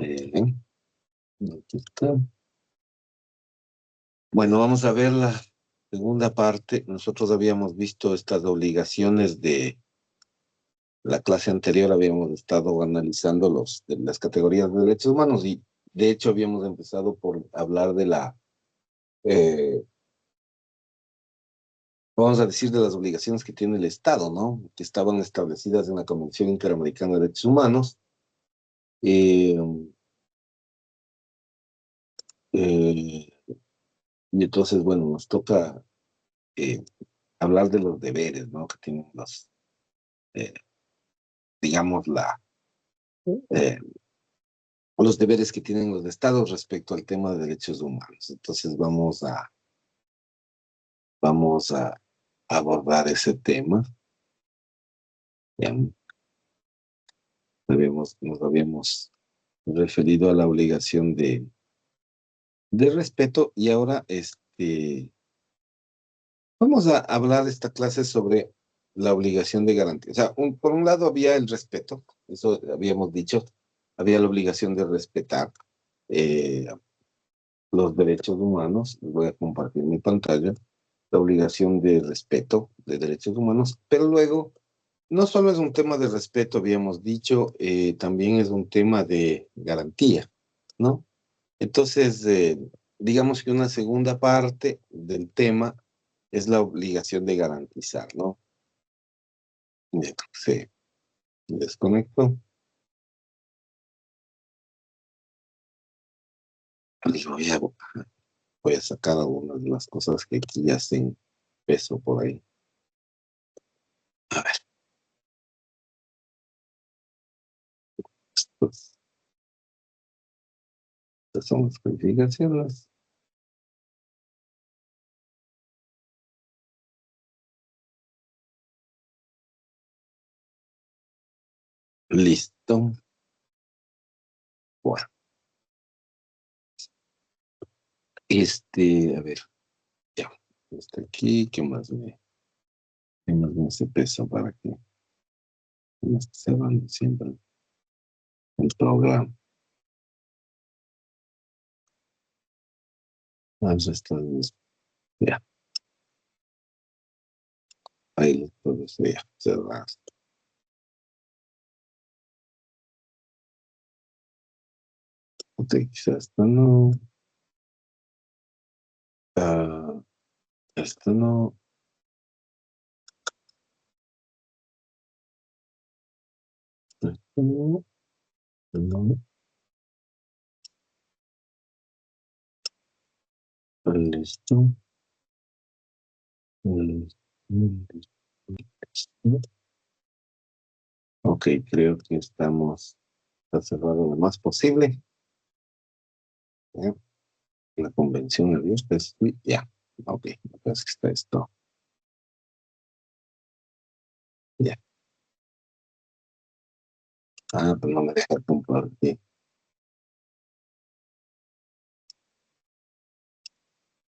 Eh, aquí está. Bueno, vamos a ver la segunda parte. Nosotros habíamos visto estas obligaciones de la clase anterior, habíamos estado analizando de las categorías de derechos humanos y de hecho habíamos empezado por hablar de eh, vamos a decir, de las obligaciones que tiene el Estado, ¿no? Que estaban establecidas en la Convención Interamericana de Derechos Humanos. Eh, eh, y entonces, bueno, nos toca eh, hablar de los deberes, ¿no? Que tienen eh, digamos, eh, los deberes que tienen los estados respecto al tema de derechos humanos. Entonces vamos a abordar ese tema. Ya nos habíamos referido a la obligación de respeto y ahora vamos a hablar esta clase sobre la obligación de garantía. O sea, por un lado había el respeto, eso habíamos dicho, había la obligación de respetar eh, los derechos humanos. Voy a compartir mi pantalla. La obligación de respeto de derechos humanos, pero luego no solo es un tema de respeto, habíamos dicho, también es un tema de garantía, ¿no? Entonces, digamos que una segunda parte del tema es la obligación de garantizar, ¿no? Bien, sí, desconecto. Y voy a sacar algunas de las cosas que aquí ya hacen peso por ahí. A ver, pues, estas son las calificaciones. Listo. Bueno, a ver, ya. Está aquí, qué más me hace peso para que no se van siempre el programa? Vamos a estar, ya, ahí todo eso ya, cerrado. Ok, quizás esto no, ah, esto no, esto no, no, listo, listo, listo. Ok, creo que está cerrado lo más posible. ¿Ya? La convención abierta, ya, ok, entonces está esto, ya. Ah, pero no me deja compartir.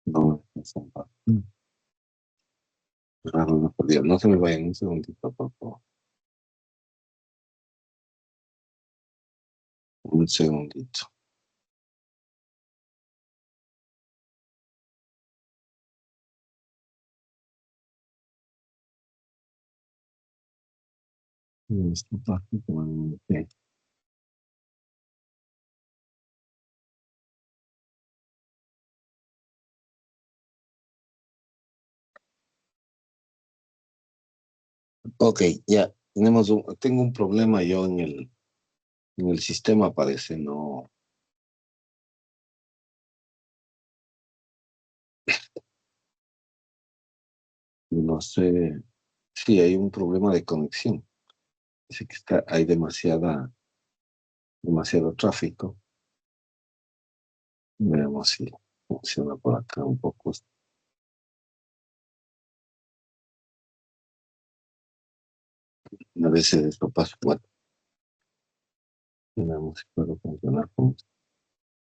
No me deja compartir. Raro, no, por Dios, no se me vayan un segundito, por favor. Un segundito. Esta parte, ok. Ok, ya, tengo un problema yo en el sistema, parece, no sé, sí, hay un problema de conexión. Dice que hay demasiado tráfico. Veamos si funciona por acá un poco. A veces esto pasa, bueno, veamos si puedo funcionar con esto.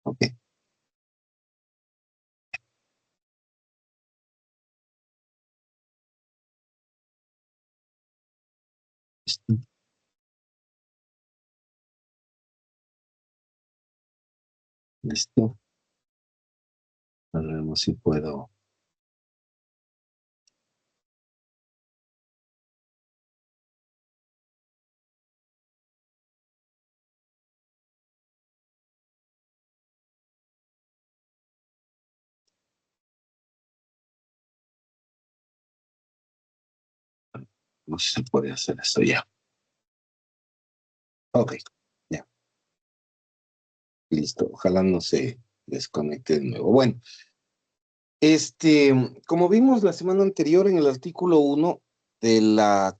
Ok, listo. Listo. A ver si puedo. No sé si se puede hacer esto ya. Ok, ya, listo. Ojalá no se desconecte de nuevo. Bueno, como vimos la semana anterior en el artículo 1 de la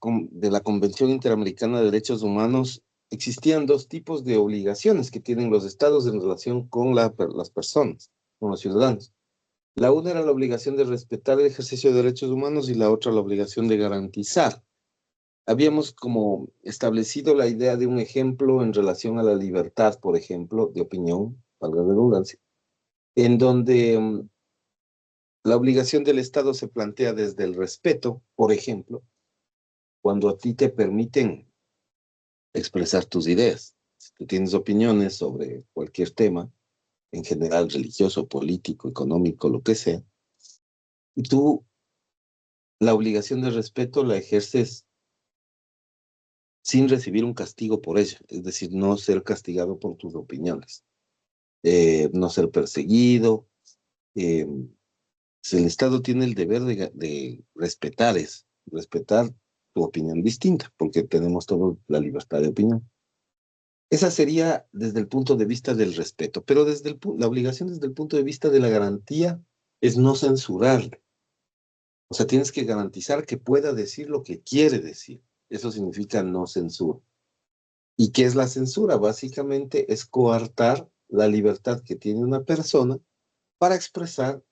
Convención Interamericana de Derechos Humanos, existían dos tipos de obligaciones que tienen los estados en relación con las personas, con los ciudadanos. La una era la obligación de respetar el ejercicio de derechos humanos y la otra la obligación de garantizar. Habíamos como establecido la idea de un ejemplo en relación a la libertad, por ejemplo, de opinión, valga la redundancia, en donde la obligación del Estado se plantea desde el respeto, por ejemplo, cuando a ti te permiten expresar tus ideas. Si tú tienes opiniones sobre cualquier tema, en general religioso, político, económico, lo que sea, y tú la obligación de respeto la ejerces sin recibir un castigo por ella, es decir, no ser castigado por tus opiniones, no ser perseguido. eh, el Estado tiene el deber de respetar tu opinión distinta, porque tenemos toda la libertad de opinión. Esa sería desde el punto de vista del respeto, pero la obligación desde el punto de vista de la garantía es no censurarle. O sea, tienes que garantizar que pueda decir lo que quiere decir. Eso significa no censura. ¿Y qué es la censura? Básicamente es coartar la libertad que tiene una persona para expresar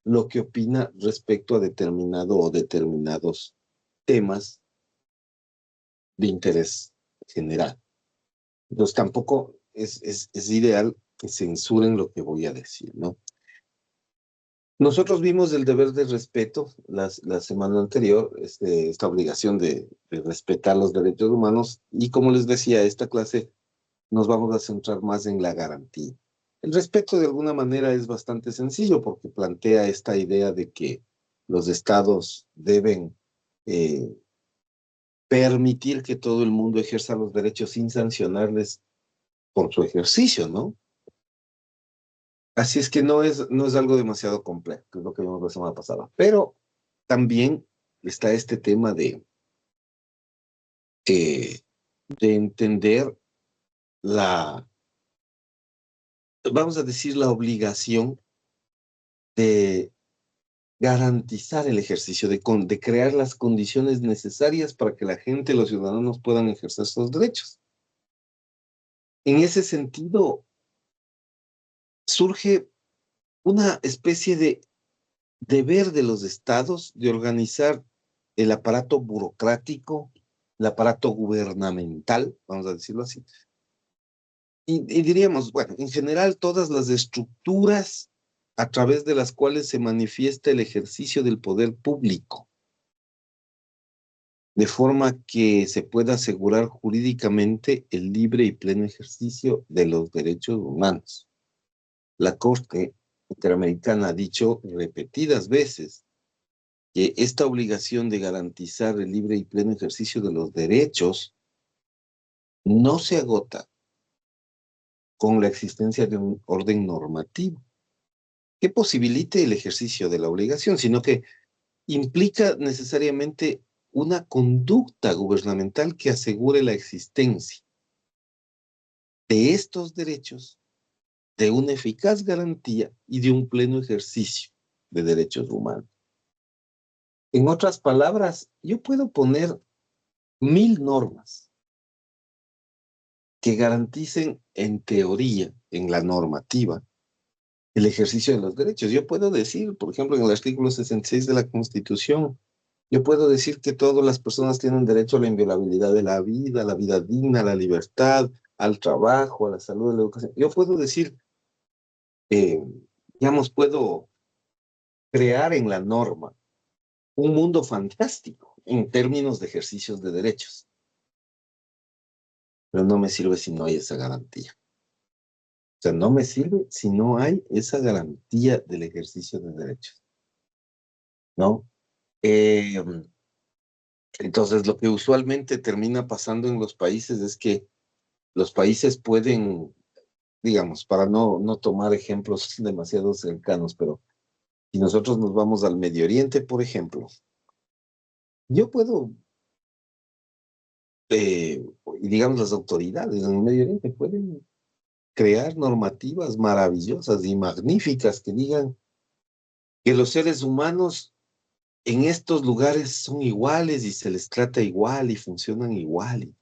lo que opina respecto a determinado o determinados temas de interés general. Entonces tampoco es ideal que censuren lo que voy a decir, ¿no? Nosotros vimos el deber de respeto la semana anterior, esta obligación de respetar los derechos humanos, y como les decía, esta clase nos vamos a centrar más en la garantía. El respeto de alguna manera es bastante sencillo porque plantea esta idea de que los estados deben eh, permitir que todo el mundo ejerza los derechos sin sancionarles por su ejercicio, ¿no? Así es que no es algo demasiado complejo, que es lo que vimos la semana pasada. Pero también está este tema eh, de entender la, vamos a decir, la obligación de garantizar el ejercicio, de crear las condiciones necesarias para que la gente, los ciudadanos puedan ejercer sus derechos. En ese sentido, surge una especie de deber de los estados de organizar el aparato burocrático, el aparato gubernamental, vamos a decirlo así. Y diríamos, bueno, en general todas las estructuras a través de las cuales se manifiesta el ejercicio del poder público, de forma que se pueda asegurar jurídicamente el libre y pleno ejercicio de los derechos humanos. La Corte Interamericana ha dicho repetidas veces que esta obligación de garantizar el libre y pleno ejercicio de los derechos no se agota con la existencia de un orden normativo que posibilite el ejercicio de la obligación, sino que implica necesariamente una conducta gubernamental que asegure la existencia de estos derechos, de una eficaz garantía y de un pleno ejercicio de derechos humanos. En otras palabras, yo puedo poner 1000 normas que garanticen en teoría, en la normativa, el ejercicio de los derechos. Yo puedo decir, por ejemplo, en el artículo 66 de la Constitución, yo puedo decir que todas las personas tienen derecho a la inviolabilidad de la vida digna, a la libertad, al trabajo, a la salud, a la educación. Yo puedo decir, eh, digamos, puedo crear en la norma un mundo fantástico en términos de ejercicios de derechos, pero no me sirve si no hay esa garantía. sea, no me sirve si no hay esa garantía del ejercicio de derechos, ¿no? Eh, entonces, lo que usualmente termina pasando en los países es que los países pueden, digamos, para no tomar ejemplos demasiado cercanos, pero si nosotros nos vamos al Medio Oriente, por ejemplo, yo puedo, y digamos las autoridades en el Medio Oriente pueden crear normativas maravillosas y magníficas que digan que los seres humanos en estos lugares son iguales y se les trata igual y funcionan igual.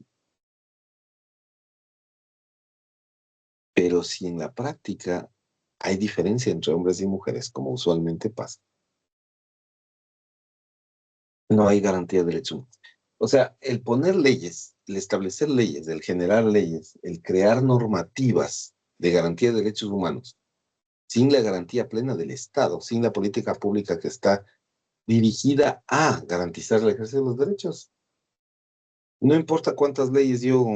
Pero si en la práctica hay diferencia entre hombres y mujeres, como usualmente pasa, no hay garantía de derechos humanos. O sea, el poner leyes, el establecer leyes, el generar leyes, el crear normativas de garantía de derechos humanos, sin la garantía plena del Estado, sin la política pública que está dirigida a garantizar el ejercicio de los derechos. No importa cuántas leyes yo,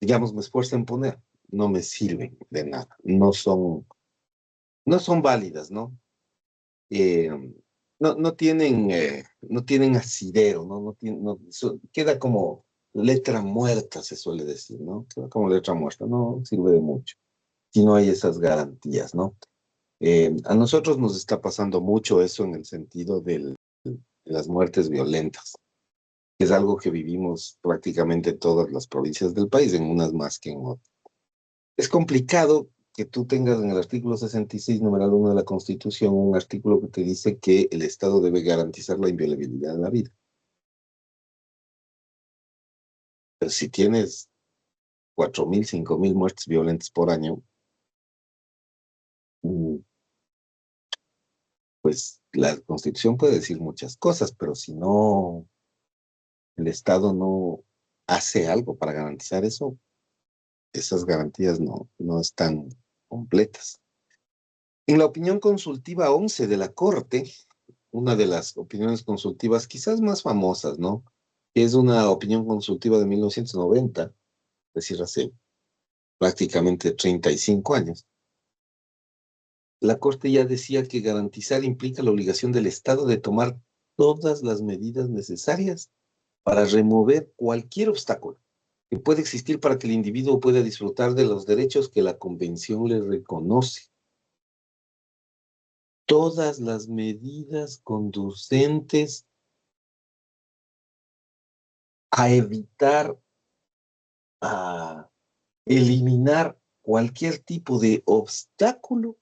digamos, me esfuerce en poner, no me sirven de nada, no son válidas, ¿no? Eh, no tienen asidero, ¿no? Queda como letra muerta, se suele decir, ¿no? Queda como letra muerta, no sirve de mucho si no hay esas garantías, ¿no? A nosotros nos está pasando mucho eso en el sentido de las muertes violentas, que es algo que vivimos prácticamente en todas las provincias del país, en unas más que en otras. Es complicado que tú tengas en el artículo 66, numeral 1 de la Constitución, un artículo que te dice que el Estado debe garantizar la inviolabilidad de la vida. Pero si tienes 4.000, 5.000 muertes violentas por año, mm, pues la Constitución puede decir muchas cosas, pero si no, el Estado no hace algo para garantizar eso, esas garantías no están completas. En la opinión consultiva 11 de la Corte, una de las opiniones consultivas quizás más famosas, ¿no? Que es una opinión consultiva de 1990, es decir, hace prácticamente 35 años. La Corte ya decía que garantizar implica la obligación del Estado de tomar todas las medidas necesarias para remover cualquier obstáculo que pueda existir para que el individuo pueda disfrutar de los derechos que la Convención le reconoce. Todas las medidas conducentes a evitar, a eliminar cualquier tipo de obstáculo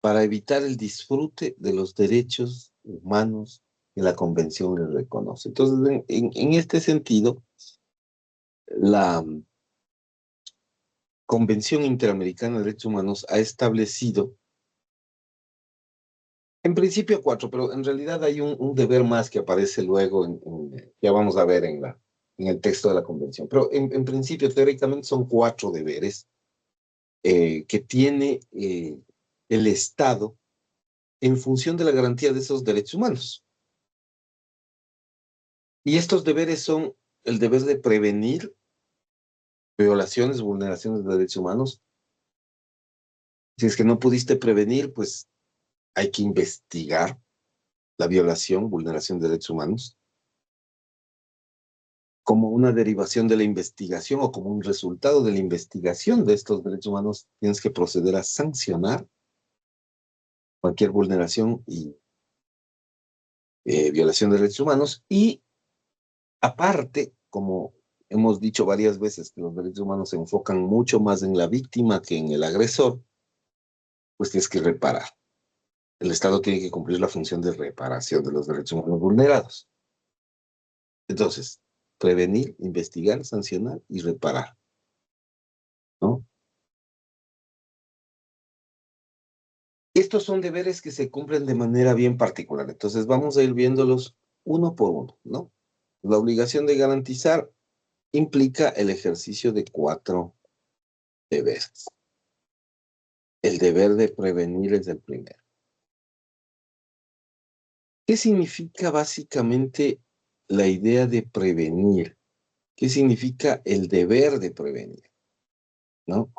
para evitar el disfrute de los derechos humanos que la Convención le reconoce. Entonces, en este sentido, la Convención Interamericana de Derechos Humanos ha establecido, en principio 4, pero en realidad hay un deber más que aparece luego, ya vamos a ver en el texto de la Convención. Pero en principio, teóricamente, son 4 deberes que tiene el Estado en función de la garantía de esos derechos humanos. Y estos deberes son el deber de prevenir violaciones, vulneraciones de derechos humanos. Si es que no pudiste prevenir, pues hay que investigar la violación, vulneración de derechos humanos. Como una derivación de la investigación o como un resultado de la investigación de estos derechos humanos, tienes que proceder a sancionar cualquier vulneración y violación de derechos humanos. Y aparte, como hemos dicho varias veces que los derechos humanos se enfocan mucho más en la víctima que en el agresor, pues tienes que reparar. El Estado tiene que cumplir la función de reparación de los derechos humanos vulnerados. Entonces, prevenir, investigar, sancionar y reparar, ¿no? Estos son deberes que se cumplen de manera bien particular. Entonces, vamos a ir viéndolos uno por uno, ¿no? La obligación de garantizar implica el ejercicio de 4 deberes. El deber de prevenir es el primero. ¿Qué significa básicamente la idea de prevenir? ¿Qué significa el deber de prevenir? ¿no?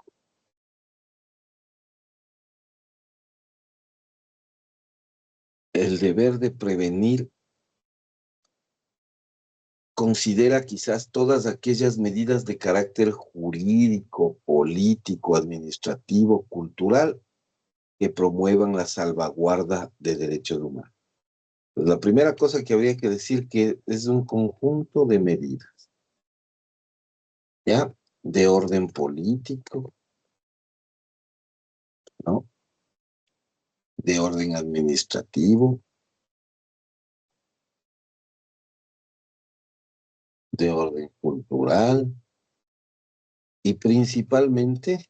El deber de prevenir considera quizás todas aquellas medidas de carácter jurídico, político, administrativo, cultural, que promuevan la salvaguarda de derechos humanos. Pues la primera cosa que habría que decir que es un conjunto de medidas, ¿ya? De orden político, ¿no? De orden administrativo, de orden cultural y principalmente,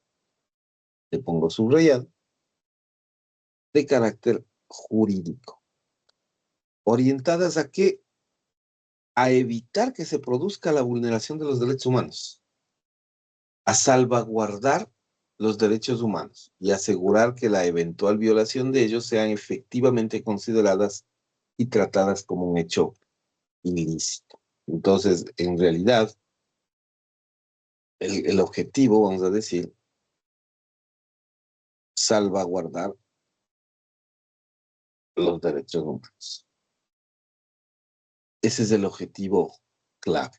le pongo subrayado, de carácter jurídico. ¿Orientadas a qué? A evitar que se produzca la vulneración de los derechos humanos, a salvaguardar los derechos humanos y asegurar que la eventual violación de ellos sean efectivamente consideradas y tratadas como un hecho ilícito. Entonces, en realidad, el objetivo, vamos a decir, salvaguardar los derechos humanos. Ese es el objetivo clave.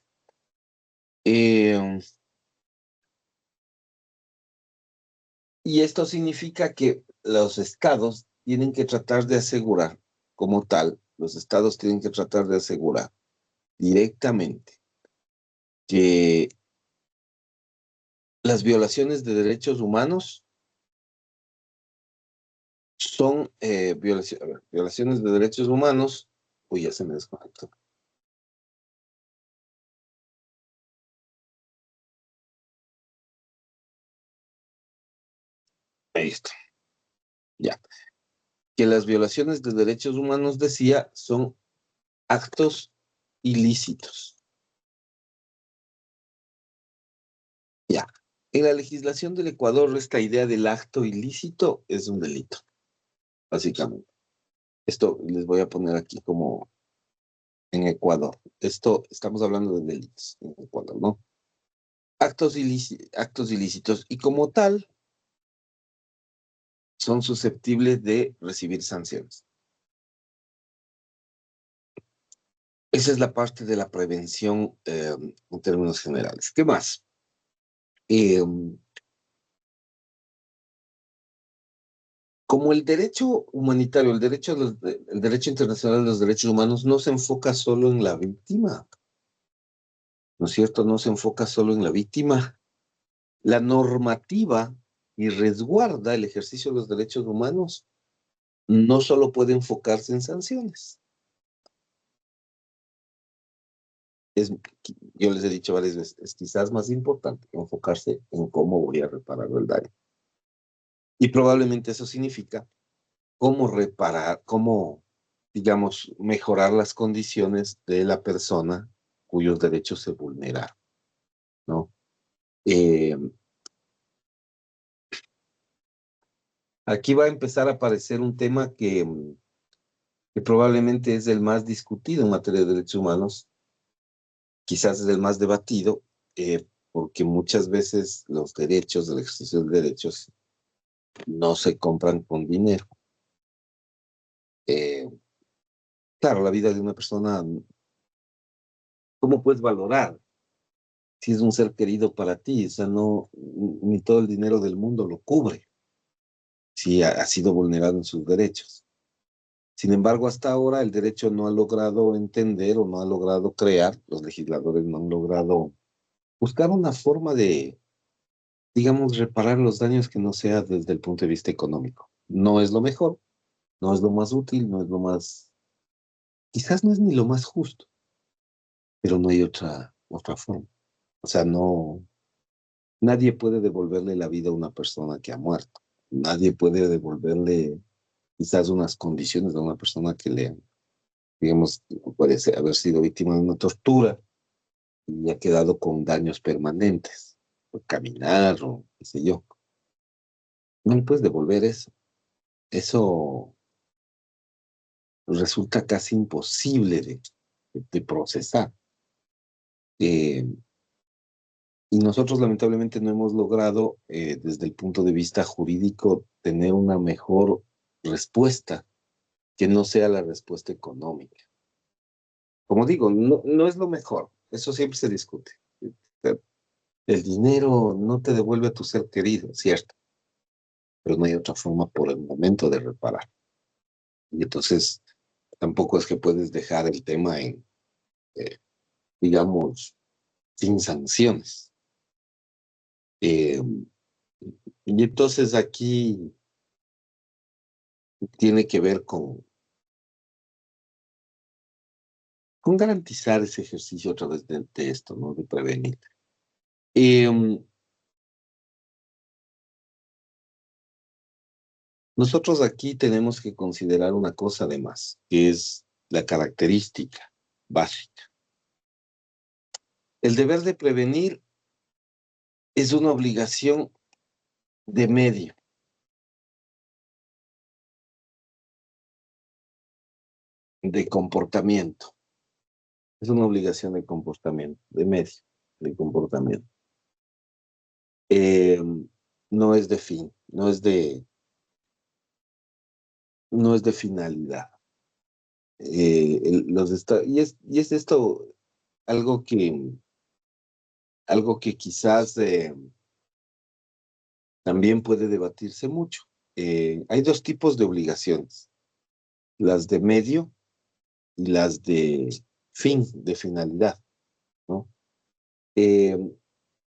Y esto significa que los estados tienen que tratar de asegurar, como tal, los estados tienen que tratar de asegurar directamente que las violaciones de derechos humanos son violaciones de derechos humanos. Uy, ya se me desconectó. Ahí está. Ya. Que las violaciones de derechos humanos, decía, son actos ilícitos. Ya. En la legislación del Ecuador, esta idea del acto ilícito es un delito, básicamente. Esto les voy a poner aquí como en Ecuador. Esto, estamos hablando de delitos en Ecuador, ¿no? Actos ilícitos y como tal son susceptibles de recibir sanciones. Esa es la parte de la prevención en términos generales. ¿Qué más? Eh, Como el derecho humanitario, el derecho internacional de los derechos humanos no se enfoca solo en la víctima, ¿no es cierto? No se enfoca solo en la víctima. La normativa y resguarda el ejercicio de los derechos humanos no solo puede enfocarse en sanciones. Es, yo les he dicho varias veces, es quizás más importante enfocarse en cómo voy a reparar el daño. Y probablemente eso significa cómo reparar, cómo, digamos, mejorar las condiciones de la persona cuyos derechos se vulneran, ¿no? Eh, Aquí va a empezar a aparecer un tema que probablemente es el más discutido en materia de derechos humanos, quizás es el más debatido, porque muchas veces los derechos, el ejercicio de derechos, no se compran con dinero. Eh, claro, la vida de una persona, ¿cómo puedes valorar si es un ser querido para ti? O sea, no, ni todo el dinero del mundo lo cubre si ha sido vulnerado en sus derechos. Sin embargo, hasta ahora el derecho no ha logrado entender o no ha logrado crear, los legisladores no han logrado buscar una forma de, digamos, reparar los daños que no sea desde el punto de vista económico. No es lo mejor, no es lo más útil, no es lo más, quizás no es ni lo más justo, pero no hay otra forma. O sea, no, nadie puede devolverle la vida a una persona que ha muerto. Nadie puede devolverle quizás unas condiciones a una persona que le, digamos, puede haber sido víctima de una tortura y ha quedado con daños permanentes, por caminar o qué sé yo. No le puedes devolver eso. Eso resulta casi imposible de procesar. Eh, Y nosotros lamentablemente no hemos logrado, desde el punto de vista jurídico, tener una mejor respuesta que no sea la respuesta económica. Como digo, no es lo mejor, eso siempre se discute. El dinero no te devuelve a tu ser querido, cierto, pero no hay otra forma por el momento de reparar. Y entonces tampoco es que puedes dejar el tema en, eh, digamos, sin sanciones. Eh, y entonces aquí tiene que ver con garantizar ese ejercicio a través de esto, ¿no? De prevenir. Eh, Nosotros aquí tenemos que considerar una cosa además, que es la característica básica. El deber de prevenir es una obligación de medio. De comportamiento. Es una obligación de comportamiento, de medio, de comportamiento. Eh, no es de fin, no es de finalidad. Y es esto algo algo que quizás también puede debatirse mucho. Hay dos tipos de obligaciones, las de medio y las de fin, de finalidad, ¿no? Eh,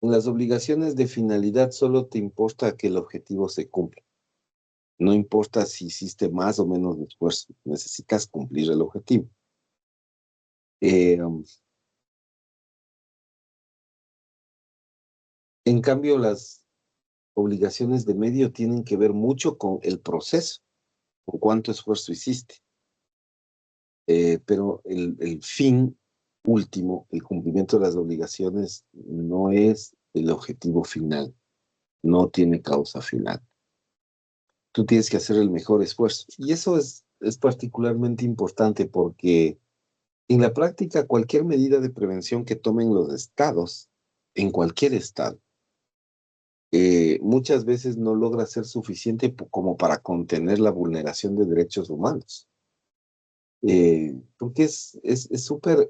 las obligaciones de finalidad solo te importa que el objetivo se cumpla. No importa si hiciste más o menos de esfuerzo, necesitas cumplir el objetivo. Eh, en cambio, las obligaciones de medio tienen que ver mucho con el proceso, con cuánto esfuerzo hiciste. Pero el fin último, el cumplimiento de las obligaciones, no es el objetivo final, no tiene causa final. Tú tienes que hacer el mejor esfuerzo. Y eso es particularmente importante porque en la práctica cualquier medida de prevención que tomen los estados, en cualquier estado, muchas veces no logra ser suficiente como para contener la vulneración de derechos humanos. Porque es súper,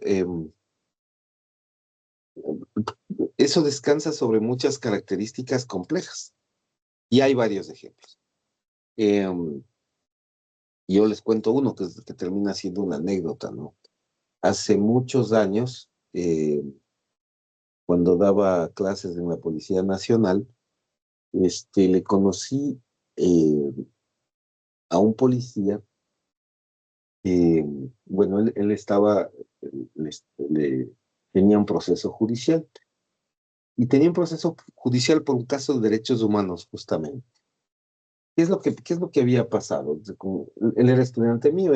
eso descansa sobre muchas características complejas. Y hay varios ejemplos. Eh, yo les cuento uno que termina siendo una anécdota, ¿no? Hace muchos años, cuando daba clases en la Policía Nacional, le conocí eh, a un policía. Bueno, él estaba, tenía un proceso judicial y tenía un proceso judicial por un caso de derechos humanos, justamente. Qué es lo que había pasado? Él era estudiante mío,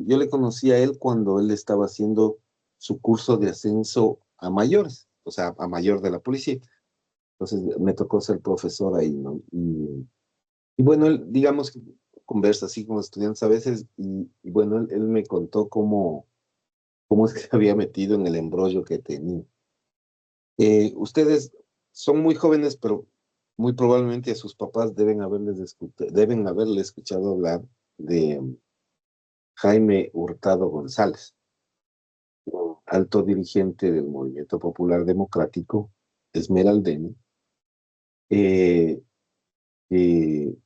yo le conocí a él cuando él estaba haciendo su curso de ascenso a mayores, o sea, a mayor de la policía. Entonces me tocó ser profesor ahí, ¿no? Y bueno, él, digamos, que conversa así con los estudiantes a veces, y bueno, él me contó cómo es que se había metido en el embrollo que tenía. Ustedes son muy jóvenes, pero muy probablemente a sus papás deben haberle escuchado hablar de Jaime Hurtado González, un alto dirigente del Movimiento Popular Democrático esmeraldeño, eh, que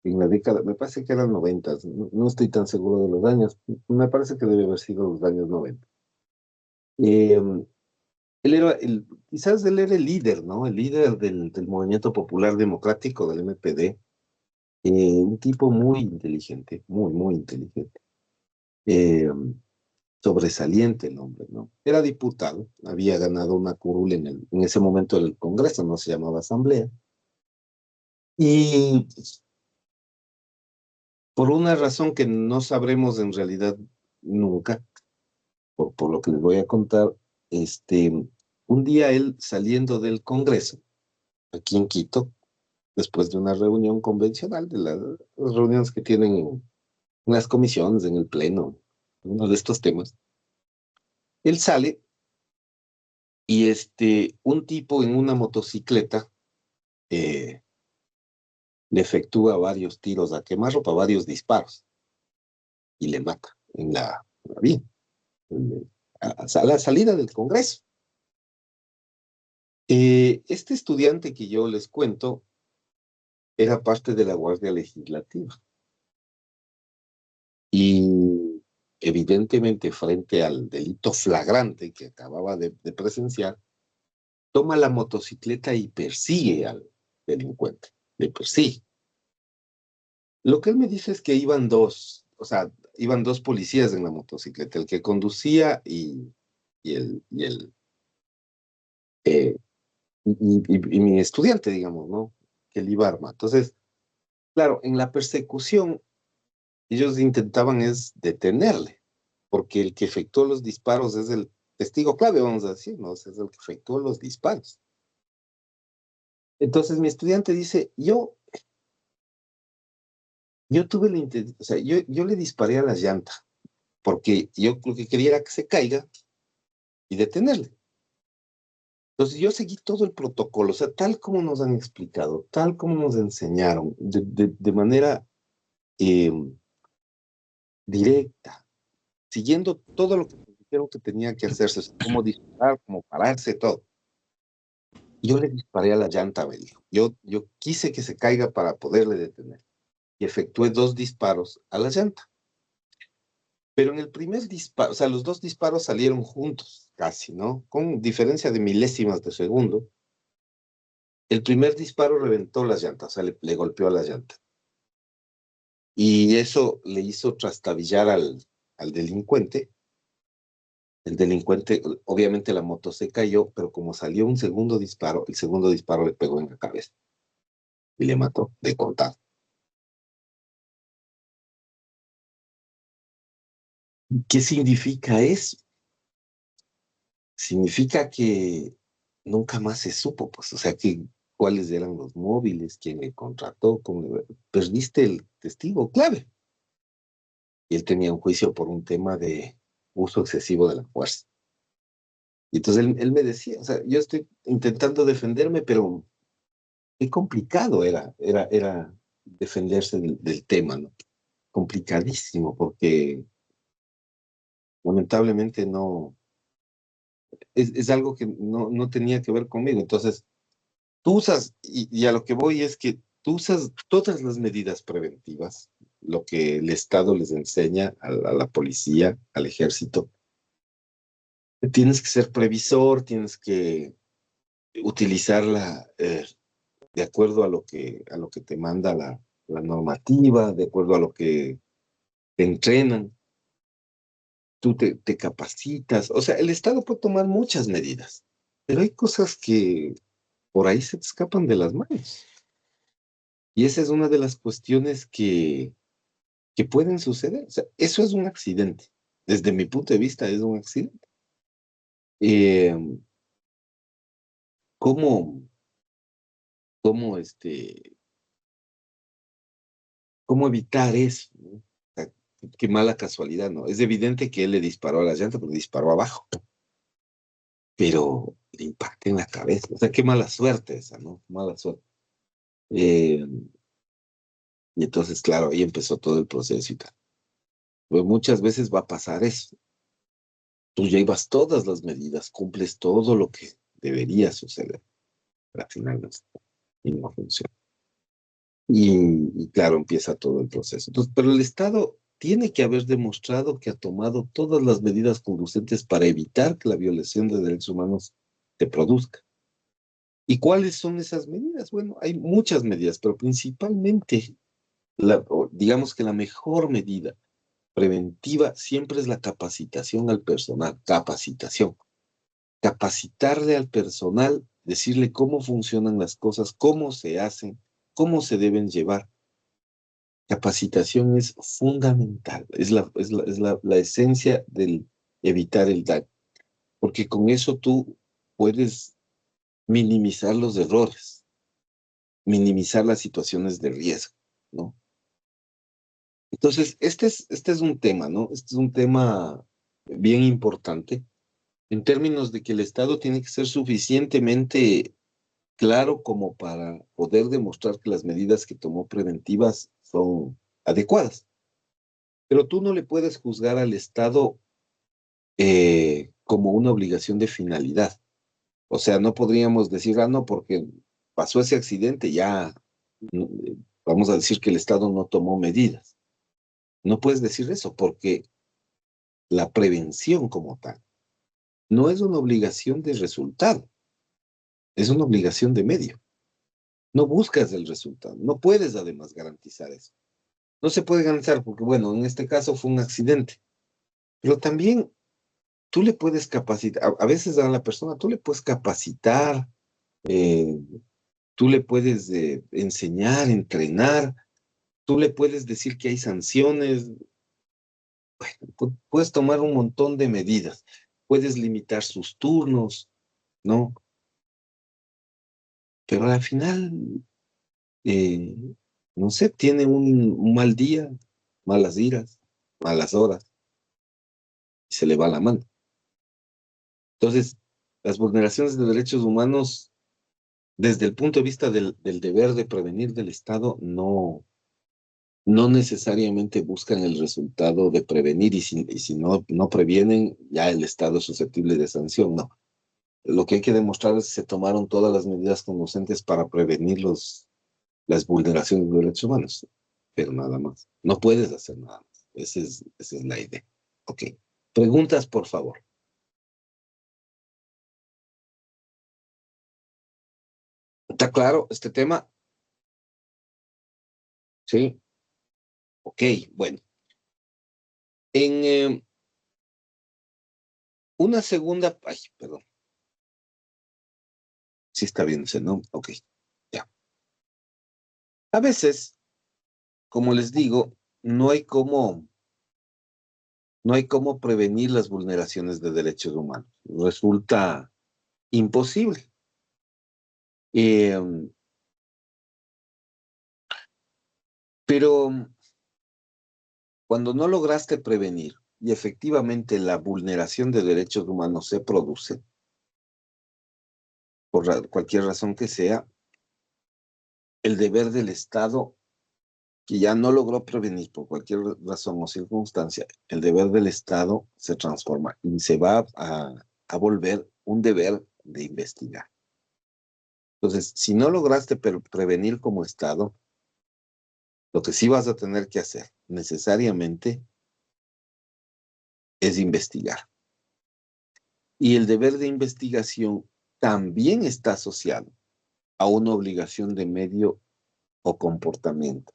en la década, me parece que eran 90, no estoy tan seguro de los años, me parece que debe haber sido los años 90. Eh, Él era quizás él era el líder, ¿no? El líder del Movimiento Popular Democrático, del MPD. Un tipo muy inteligente, muy inteligente. Eh, Sobresaliente el hombre, ¿no? Era diputado, había ganado una curul en ese momento el Congreso, no se llamaba Asamblea. Y por una razón que no sabremos en realidad nunca, por lo que les voy a contar, un día él saliendo del Congreso, aquí en Quito, después de una reunión convencional, de las reuniones que tienen en las comisiones, en el pleno, uno de estos temas. Él sale Y un tipo en una motocicleta le efectúa varios tiros a quemarropa, varios disparos, y le mata en la vía, a la salida del Congreso. Este estudiante que yo les cuento era parte de la Guardia Legislativa y evidentemente frente al delito flagrante que acababa de presenciar, toma la motocicleta y persigue al delincuente, le persigue. Lo que él me dice es que iban dos, o sea, iban dos policías en la motocicleta, el que conducía y el, y el, eh, y mi estudiante, digamos, ¿no? Que él iba armado. Entonces, claro, en la persecución, ellos intentaban es detenerle, porque el que efectuó los disparos es el testigo clave, vamos a decir, ¿no? Es el que efectuó los disparos. Entonces, mi estudiante dice, yo tuve la intención, o sea, yo le disparé a la llanta, porque yo lo que quería era que se caiga y detenerle. Entonces yo seguí todo el protocolo, o sea, tal como nos han explicado, tal como nos enseñaron, de manera eh, directa, siguiendo todo lo que nos dijeron que tenía que hacerse, o sea, cómo disparar, cómo pararse, todo. Yo le disparé a la llanta, me dijo. Yo quise que se caiga para poderle detener. Y efectué dos disparos a la llanta. Pero en el primer disparo, o sea, los dos disparos salieron juntos, casi, ¿no? Con diferencia de milésimas de segundo. El primer disparo reventó las llantas, o sea, le golpeó a la llanta. Y eso le hizo trastabillar al delincuente. El delincuente, obviamente la moto se cayó, pero como salió un segundo disparo, el segundo disparo le pegó en la cabeza y le mató de contado. ¿Qué significa eso? Significa que nunca más se supo, pues, o sea, que cuáles eran los móviles, quién le contrató, perdiste el testigo clave. Y él tenía un juicio por un tema de uso excesivo de la fuerza. Y entonces él me decía, o sea, yo estoy intentando defenderme, pero qué complicado era defenderse del tema, ¿no? Complicadísimo, porque lamentablemente no, es algo que no tenía que ver conmigo. Entonces, tú usas, y a lo que voy es que tú usas todas las medidas preventivas, lo que el Estado les enseña a la policía, al ejército. Tienes que ser previsor, tienes que utilizarla de acuerdo a lo que te manda la normativa, de acuerdo a lo que te entrenan, tú te capacitas. O sea, el Estado puede tomar muchas medidas, pero hay cosas que por ahí se te escapan de las manos. Y esa es una de las cuestiones que pueden suceder. O sea, eso es un accidente. Desde mi punto de vista es un accidente. Eh, ¿cómo, cómo, cómo evitar eso? ¿No? O sea, qué mala casualidad, ¿no? Es evidente que él le disparó a la llanta porque disparó abajo, pero le impacta en la cabeza. O sea, qué mala suerte esa, ¿no? Mala suerte. Eh, y entonces, claro, ahí empezó todo el proceso y tal. Pues muchas veces va a pasar eso. Tú llevas todas las medidas, cumples todo lo que debería suceder, pero al final no, y no funciona. Y claro, empieza todo el proceso. Entonces, pero el Estado tiene que haber demostrado que ha tomado todas las medidas conducentes para evitar que la violación de derechos humanos se produzca. ¿Y cuáles son esas medidas? Bueno, hay muchas medidas, pero principalmente, digamos que la mejor medida preventiva siempre es la capacitación al personal, capacitación. Capacitarle al personal, decirle cómo funcionan las cosas, cómo se hacen, cómo se deben llevar. Capacitación es fundamental, la esencia del evitar el daño, porque con eso tú puedes minimizar los errores, minimizar las situaciones de riesgo, ¿no? Entonces, este es un tema, ¿no? Este es un tema bien importante en términos de que el Estado tiene que ser suficientemente claro como para poder demostrar que las medidas que tomó preventivas son adecuadas. Pero tú no le puedes juzgar al Estado como una obligación de finalidad. O sea, no podríamos decir, no, porque pasó ese accidente, ya vamos a decir que el Estado no tomó medidas. No puedes decir eso porque la prevención como tal no es una obligación de resultado, es una obligación de medio. No buscas el resultado, no puedes además garantizar eso. No se puede garantizar porque, bueno, en este caso fue un accidente, pero también tú le puedes capacitar, a veces a la persona tú le puedes capacitar, eh, tú le puedes enseñar, entrenar, tú le puedes decir que hay sanciones, puedes tomar un montón de medidas, puedes limitar sus turnos, ¿no? Pero al final, eh, no sé, tiene un mal día, malas iras, malas horas, y se le va la mano. Entonces, las vulneraciones de derechos humanos, desde el punto de vista del deber de prevenir del Estado, no necesariamente buscan el resultado de prevenir, y si no previenen, ya el Estado es susceptible de sanción, no. Lo que hay que demostrar es que se tomaron todas las medidas conducentes para prevenir las vulneraciones de derechos humanos, pero nada más. No puedes hacer nada más. Esa es la idea. Ok. Preguntas, por favor. ¿Está claro este tema? Sí. Ok, bueno. En una segunda, ay, perdón, sí está bien ese, ¿no? Ok, ya. A veces, como les digo, no hay cómo, no hay cómo prevenir las vulneraciones de derechos humanos. Resulta imposible. Eh, pero cuando no lograste prevenir y efectivamente la vulneración de derechos humanos se produce, por cualquier razón que sea, el deber del Estado, que ya no logró prevenir por cualquier razón o circunstancia, el deber del Estado se transforma y se va a volver un deber de investigar. Entonces, si no lograste prevenir como Estado, lo que sí vas a tener que hacer necesariamente es investigar. Y el deber de investigación también está asociado a una obligación de medio o comportamiento.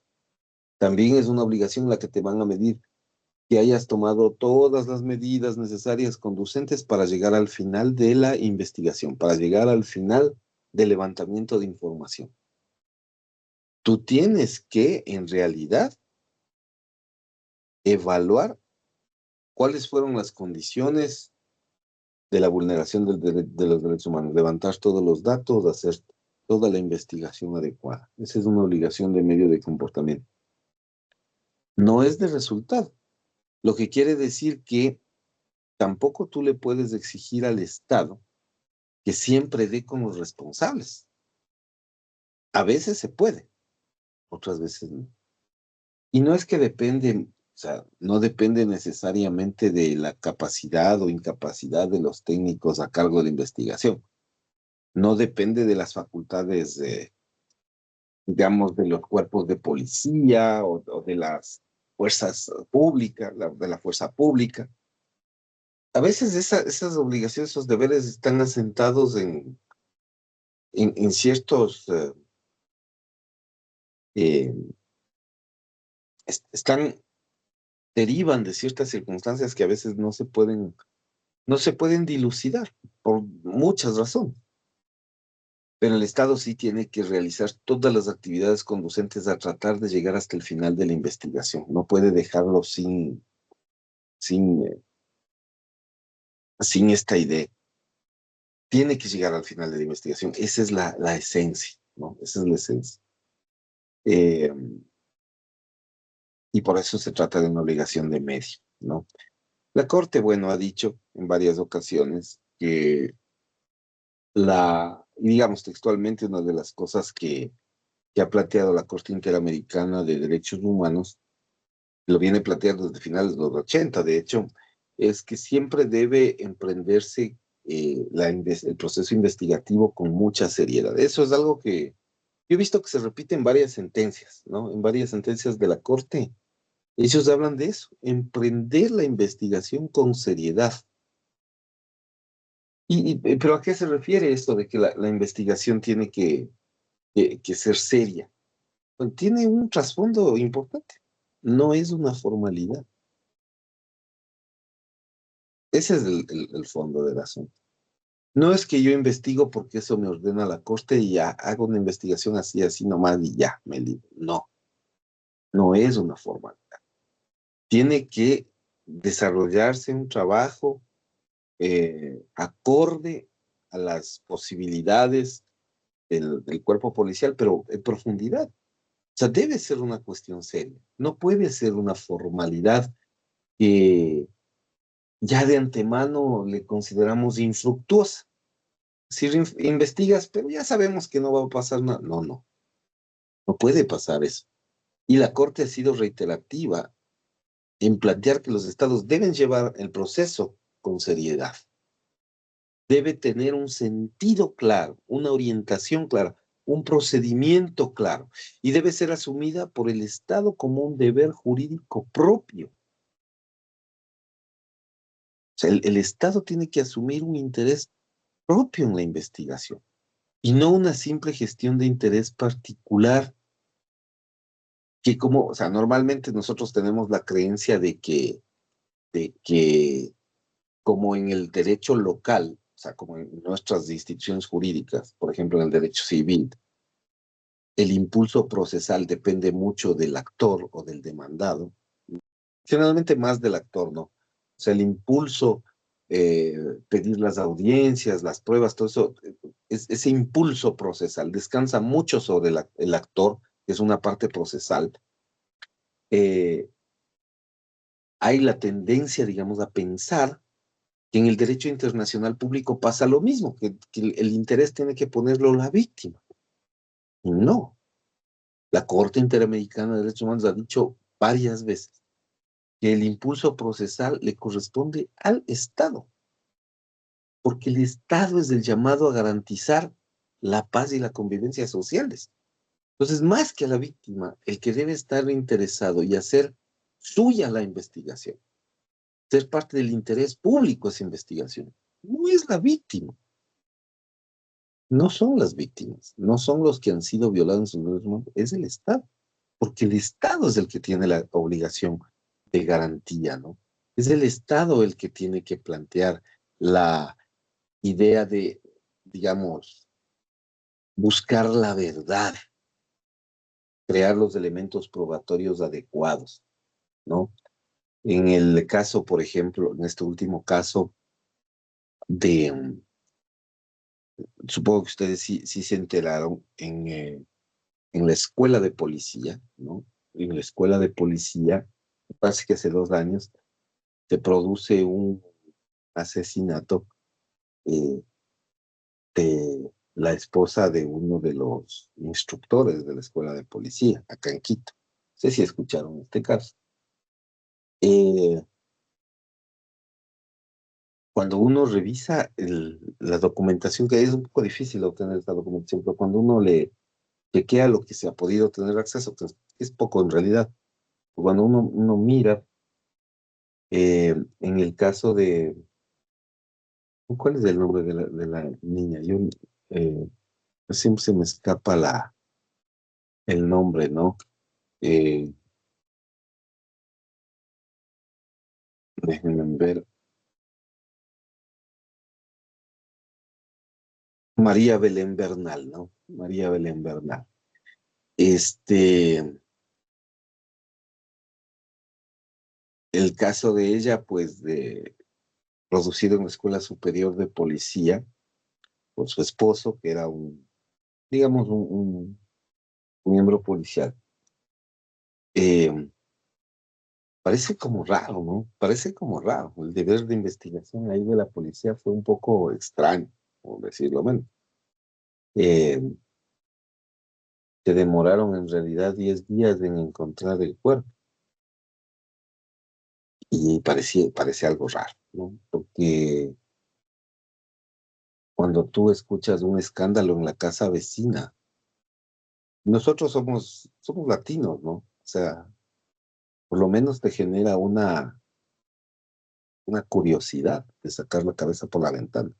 También es una obligación la que te van a medir que hayas tomado todas las medidas necesarias conducentes para llegar al final de la investigación, para llegar al final del levantamiento de información. Tú tienes que, en realidad, evaluar cuáles fueron las condiciones de la vulneración de los derechos humanos, levantar todos los datos, hacer toda la investigación adecuada. Esa es una obligación de medio de comportamiento. No es de resultado, lo que quiere decir que tampoco tú le puedes exigir al Estado que siempre dé con los responsables. A veces se puede, otras veces no. Y no es que depende, o sea, no depende necesariamente de la capacidad o incapacidad de los técnicos a cargo de la investigación. No depende de las facultades, digamos, de los cuerpos de policía o de las fuerzas públicas, de la fuerza pública. A veces esas obligaciones, esos deberes están asentados en ciertos, eh, están, derivan de ciertas circunstancias que a veces no se pueden dilucidar por muchas razones. Pero el Estado sí tiene que realizar todas las actividades conducentes a tratar de llegar hasta el final de la investigación. No puede dejarlo sin esta idea. Tiene que llegar al final de la investigación. Esa es la esencia, ¿no? Esa es la esencia. Eh, y por eso se trata de una obligación de medio, ¿no? La Corte, bueno, ha dicho en varias ocasiones que digamos textualmente, una de las cosas que ha planteado la Corte Interamericana de Derechos Humanos, lo viene planteando desde finales de los 80, de hecho, es que siempre debe emprenderse el proceso investigativo con mucha seriedad. Eso es algo que yo he visto que se repite en varias sentencias, ¿no? En varias sentencias de la Corte. Ellos hablan de eso, emprender la investigación con seriedad. Pero ¿a qué se refiere esto de que la investigación tiene que ser seria? Bueno, tiene un trasfondo importante. No es una formalidad. Ese es el fondo del asunto. No es que yo investigo porque eso me ordena la corte y ya hago una investigación así, así nomás y ya me libro. No, no es una formalidad. Tiene que desarrollarse un trabajo acorde a las posibilidades del cuerpo policial, pero en profundidad. O sea, debe ser una cuestión seria. No puede ser una formalidad que ya de antemano le consideramos infructuosa. Si investigas, pero ya sabemos que no va a pasar nada. No, no, no puede pasar eso. Y la Corte ha sido reiterativa en plantear que los estados deben llevar el proceso con seriedad. Debe tener un sentido claro, una orientación clara, un procedimiento claro, y debe ser asumida por el Estado como un deber jurídico propio. O sea, el Estado tiene que asumir un interés propio en la investigación y no una simple gestión de interés particular que o sea, normalmente nosotros tenemos la creencia de que como en el derecho local, o sea, como en nuestras instituciones jurídicas, por ejemplo, en el derecho civil, el impulso procesal depende mucho del actor o del demandado, generalmente más del actor, ¿no? O sea, el impulso, pedir las audiencias, las pruebas, todo eso, ese impulso procesal descansa mucho sobre el actor, que es una parte procesal. Eh, Hay la tendencia, digamos, a pensar que en el derecho internacional público pasa lo mismo, que el interés tiene que ponerlo la víctima. Y no. La Corte Interamericana de Derechos Humanos ha dicho varias veces que el impulso procesal le corresponde al Estado, porque el Estado es el llamado a garantizar la paz y la convivencia sociales. Entonces, más que a la víctima, el que debe estar interesado y hacer suya la investigación, ser parte del interés público esa investigación, no es la víctima. No son las víctimas, no son los que han sido violados en sus derechos humanos, es el Estado, porque el Estado es el que tiene la obligación de garantía, ¿no? Es el Estado el que tiene que plantear la idea de, digamos, buscar la verdad, crear los elementos probatorios adecuados, ¿no? En el caso, por ejemplo, en este último caso de, supongo que ustedes sí se enteraron, en la escuela de policía, ¿no? En la escuela de policía, parece que hace 2 años, se produce un asesinato eh, de la esposa de uno de los instructores de la escuela de policía, acá en Quito. No sé si escucharon este caso. Eh, Cuando uno revisa la documentación, que es un poco difícil obtener esta documentación, pero cuando uno le chequea lo que se ha podido tener acceso, pues es poco en realidad. Cuando uno mira, en el caso de, ¿cuál es el nombre de la niña? Yo eh, siempre se me escapa el nombre, ¿no? Eh, Déjenme ver. María Belén Bernal, ¿no? María Belén Bernal. Este, el caso de ella, pues, producido en la Escuela Superior de Policía por su esposo, que era digamos, un miembro policial. Eh, parece como raro, ¿no? Parece como raro. El deber de investigación ahí de la policía fue un poco extraño, por decirlo menos. Eh, Se demoraron en realidad 10 días en encontrar el cuerpo y parece algo raro, ¿no? Porque cuando tú escuchas un escándalo en la casa vecina, nosotros somos latinos, ¿no? O sea, por lo menos te genera una curiosidad de sacar la cabeza por la ventana.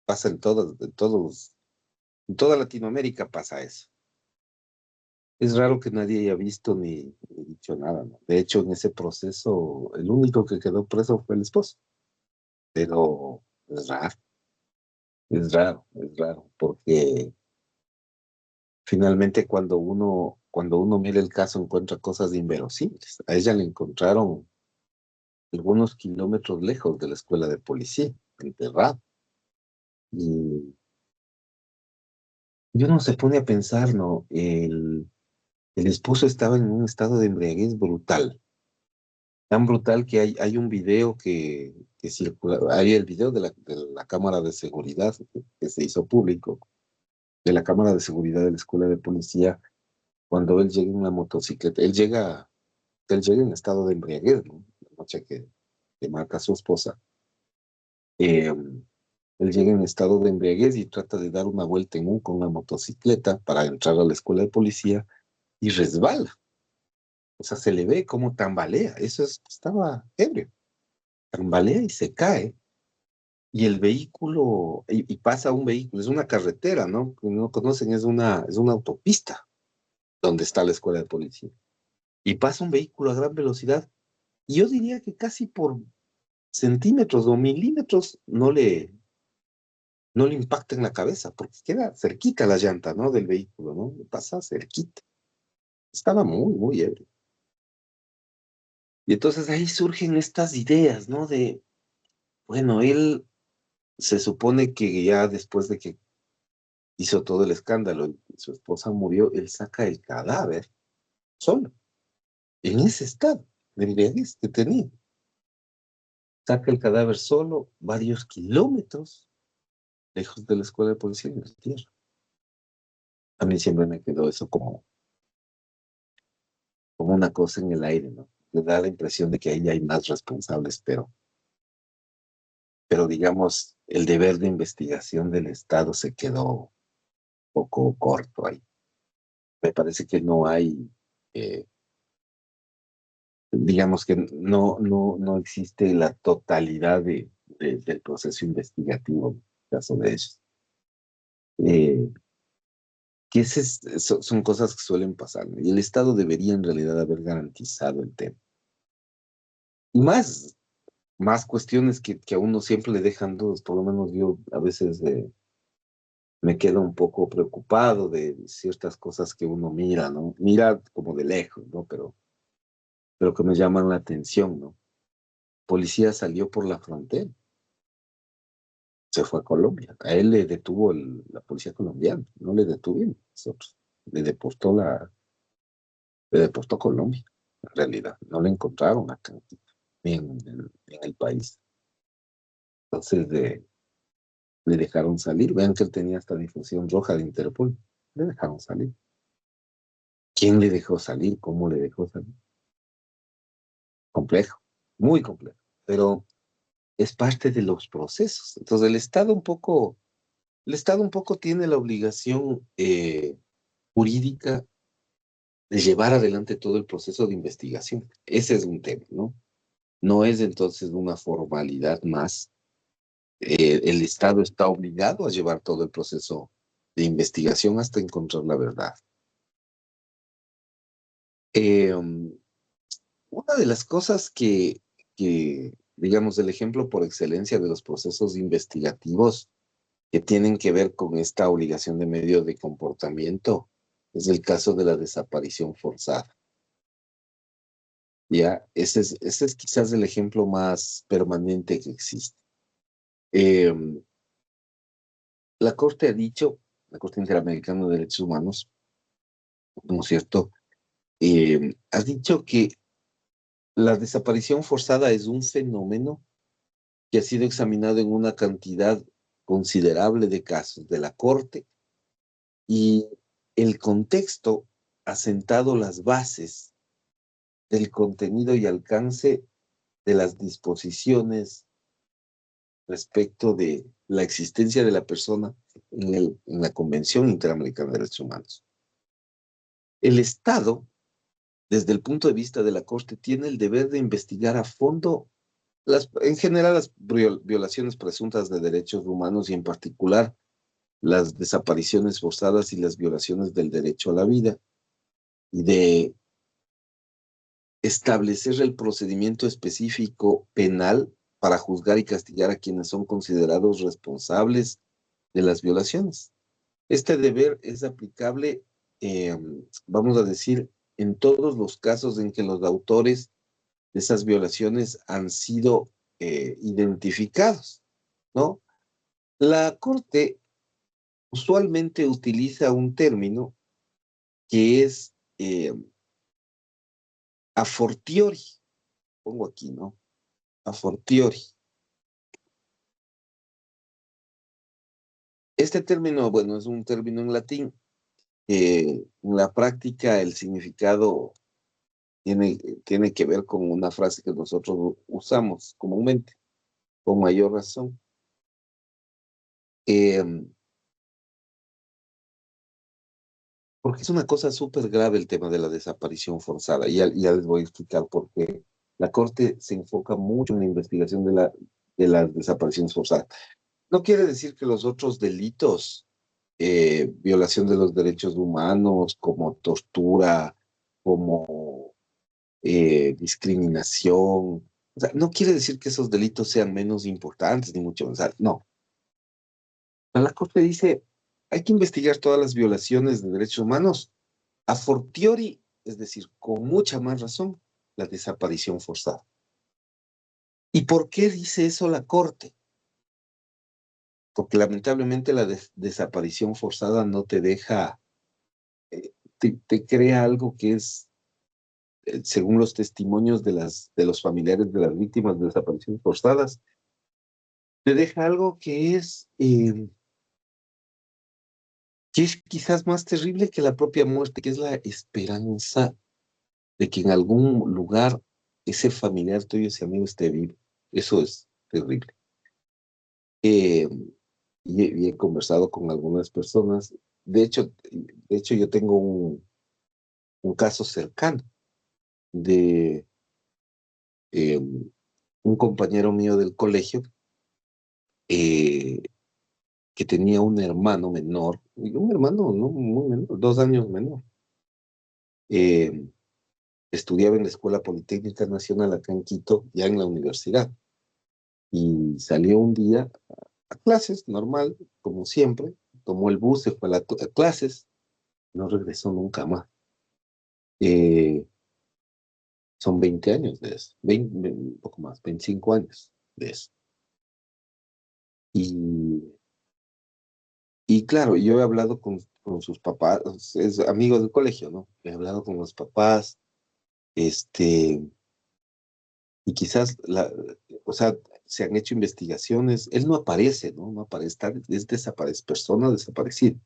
Pasa en toda Latinoamérica pasa eso. Es raro que nadie haya visto ni dicho nada, ¿no? De hecho, en ese proceso, el único que quedó preso fue el esposo. Pero es raro, porque finalmente cuando uno mira el caso encuentra cosas inverosímiles. A ella le encontraron algunos kilómetros lejos de la escuela de policía, enterrado. Y yo no se pone a pensar, ¿no? El esposo estaba en un estado de embriaguez brutal, tan brutal que hay un video que circula, hay el video de la cámara de seguridad que se hizo público, de la cámara de seguridad de la escuela de policía, cuando él llega en una motocicleta, él llega en estado de embriaguez, ¿no? La noche que mata a su esposa. Eh, Él llega en estado de embriaguez y trata de dar una vuelta con una motocicleta para entrar a la escuela de policía y resbala. O sea, se le ve como tambalea. Estaba ebrio. Tambalea y se cae. Y el vehículo, y pasa un vehículo, es una carretera, ¿no? Que no conocen, es una autopista donde está la escuela de policía. Y pasa un vehículo a gran velocidad. Y yo diría que casi por centímetros o milímetros no le impacta en la cabeza, porque queda cerquita la llanta, ¿no? Del vehículo, ¿no? Pasa cerquita. Estaba muy, muy ebrio. Y entonces ahí surgen estas ideas, ¿no? Bueno, él se supone que ya después de que hizo todo el escándalo y su esposa murió, él saca el cadáver solo, en ese estado de embriaguez que tenía. Saca el cadáver solo varios kilómetros lejos de la escuela de policía en la tierra. A mí siempre me quedó eso como una cosa en el aire, ¿no? Me da la impresión de que ahí hay más responsables, pero digamos, el deber de investigación del Estado se quedó un poco corto ahí. Me parece que no hay, eh, digamos que no existe la totalidad del proceso investigativo en el caso de ellos. Eh, que son cosas que suelen pasar, ¿no? Y el Estado debería en realidad haber garantizado el tema. Y más cuestiones que a uno siempre le dejan dudas, por lo menos yo a veces me quedo un poco preocupado de ciertas cosas que uno mira, ¿no? Mira como de lejos, ¿no? Pero que me llaman la atención, ¿no? Policía salió por la frontera, se fue a Colombia. A él le detuvo la policía colombiana, no le detuvimos nosotros. Le deportó Colombia, en realidad. No le encontraron acá, ni en el país. Entonces, le dejaron salir. Vean que él tenía hasta difusión roja de Interpol. Le dejaron salir. ¿Quién le dejó salir? ¿Cómo le dejó salir? Complejo, muy complejo. Pero es parte de los procesos. Entonces, el Estado un poco tiene la obligación jurídica de llevar adelante todo el proceso de investigación. Ese es un tema, ¿no? No es entonces una formalidad más. El Estado está obligado a llevar todo el proceso de investigación hasta encontrar la verdad. Una de las cosas digamos, el ejemplo por excelencia de los procesos investigativos que tienen que ver con esta obligación de medio de comportamiento es el caso de la desaparición forzada. Ya, ese es quizás el ejemplo más permanente que existe. Eh, la Corte ha dicho, la Corte Interamericana de Derechos Humanos, ¿no es cierto? Ha dicho que La desaparición forzada es un fenómeno que ha sido examinado en una cantidad considerable de casos de la Corte y el contexto ha sentado las bases del contenido y alcance de las disposiciones respecto de la existencia de la persona en la Convención Interamericana de Derechos Humanos. El Estado, desde el punto de vista de la Corte, tiene el deber de investigar a fondo, en general, las violaciones presuntas de derechos humanos y en particular las desapariciones forzadas y las violaciones del derecho a la vida, y de establecer el procedimiento específico penal para juzgar y castigar a quienes son considerados responsables de las violaciones. Este deber es aplicable, vamos a decir, en todos los casos en que los autores de esas violaciones han sido identificados, ¿no? La Corte usualmente utiliza un término que es a fortiori, pongo aquí, ¿no? A fortiori. Este término, bueno, es un término en latín. En la práctica el significado tiene que ver con una frase que nosotros usamos comúnmente, con mayor razón. Eh, Porque es una cosa súper grave el tema de la desaparición forzada. Y ya les voy a explicar por qué. La Corte se enfoca mucho en la investigación de las desapariciones forzadas. No quiere decir que los otros delitos, violación de los derechos humanos, como tortura, como discriminación, o sea, no quiere decir que esos delitos sean menos importantes, ni mucho menos. O sea, no. La Corte dice, hay que investigar todas las violaciones de derechos humanos a fortiori, es decir, con mucha más razón, la desaparición forzada. ¿Y por qué dice eso la Corte? Porque lamentablemente la desaparición forzada no te deja, te crea algo que es, según los testimonios de los familiares de las víctimas de desapariciones forzadas, te deja algo que es quizás más terrible que la propia muerte, que es la esperanza de que en algún lugar ese familiar tuyo, ese amigo esté vivo. Eso es terrible. Eh, y he conversado con algunas personas. De hecho yo tengo un caso cercano de eh, un compañero mío del colegio eh, que tenía un hermano menor, y un hermano no muy menor, 2 años menor. Eh, Estudiaba en la Escuela Politécnica Nacional acá en Quito, ya en la universidad. Y salió un día a clases, normal, como siempre. Tomó el bus, se fue a clases, no regresó nunca más. Eh, Son 20 años de eso, un poco más, 25 años de eso. Y, y claro, yo he hablado con sus papás, es amigo del colegio, ¿no? He hablado con los papás, este, y quizás, o sea, se han hecho investigaciones, él no aparece, ¿no? No aparece, es persona desaparecida.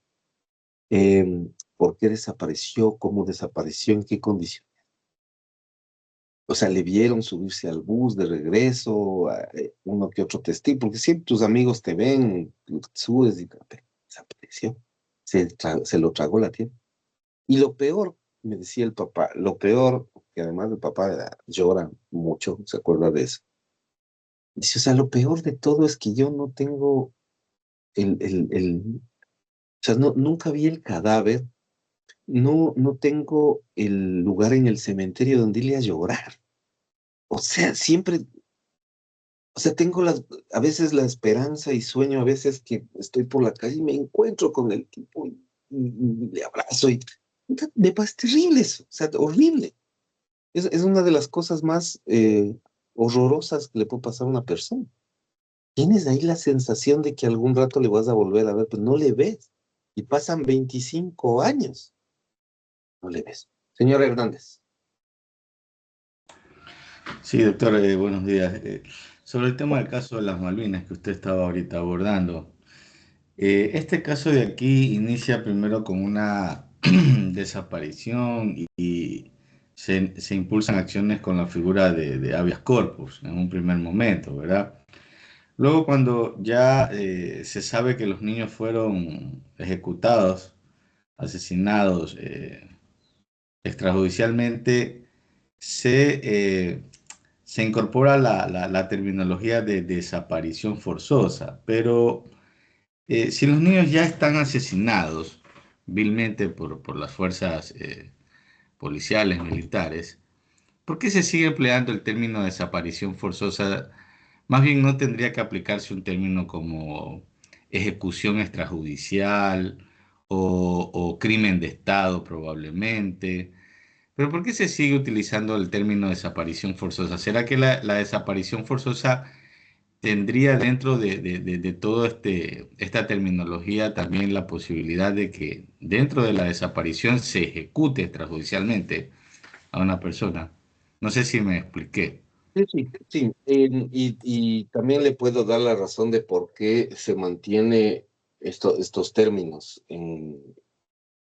¿Por qué desapareció? ¿Cómo desapareció? ¿En qué condición? O sea, le vieron subirse al bus de regreso, uno que otro testigo, porque siempre tus amigos te ven, subes y pero desapareció. Se lo tragó la tierra. Y lo peor, me decía el papá, lo peor, que además el papá llora mucho, se acuerda de eso. Dice, o sea, lo peor de todo es que yo no tengo o sea, no, nunca vi el cadáver, no tengo el lugar en el cementerio donde irle a llorar. O sea, siempre, o sea, tengo a veces la esperanza y sueño a veces que estoy por la calle y me encuentro con el tipo y le abrazo y me parece terrible eso, o sea, horrible. Es una de las cosas más horrorosas que le puede pasar a una persona. Tienes ahí la sensación de que algún rato le vas a volver a ver, pero no le ves. Y pasan 25 años, no le ves. Señor Hernández. Sí, doctor, buenos días. Sobre el tema del caso de las Malvinas que usted estaba ahorita abordando, este caso de aquí inicia primero con una desaparición y se impulsan acciones con la figura de habeas corpus en un primer momento, ¿verdad? Luego, cuando ya se sabe que los niños fueron ejecutados, asesinados extrajudicialmente, se, eh, se incorpora la terminología de desaparición forzosa, pero si los niños ya están asesinados vilmente por las fuerzas policiales, militares, ¿por qué se sigue empleando el término desaparición forzosa? Más bien no tendría que aplicarse un término como ejecución extrajudicial o crimen de Estado probablemente. Pero ¿por qué se sigue utilizando el término desaparición forzosa? ¿Será que la desaparición forzosa tendría dentro de todo esta terminología también la posibilidad de que dentro de la desaparición se ejecute extrajudicialmente a una persona? No sé si me expliqué. Sí, sí, sí. Y también le puedo dar la razón de por qué se mantiene estos términos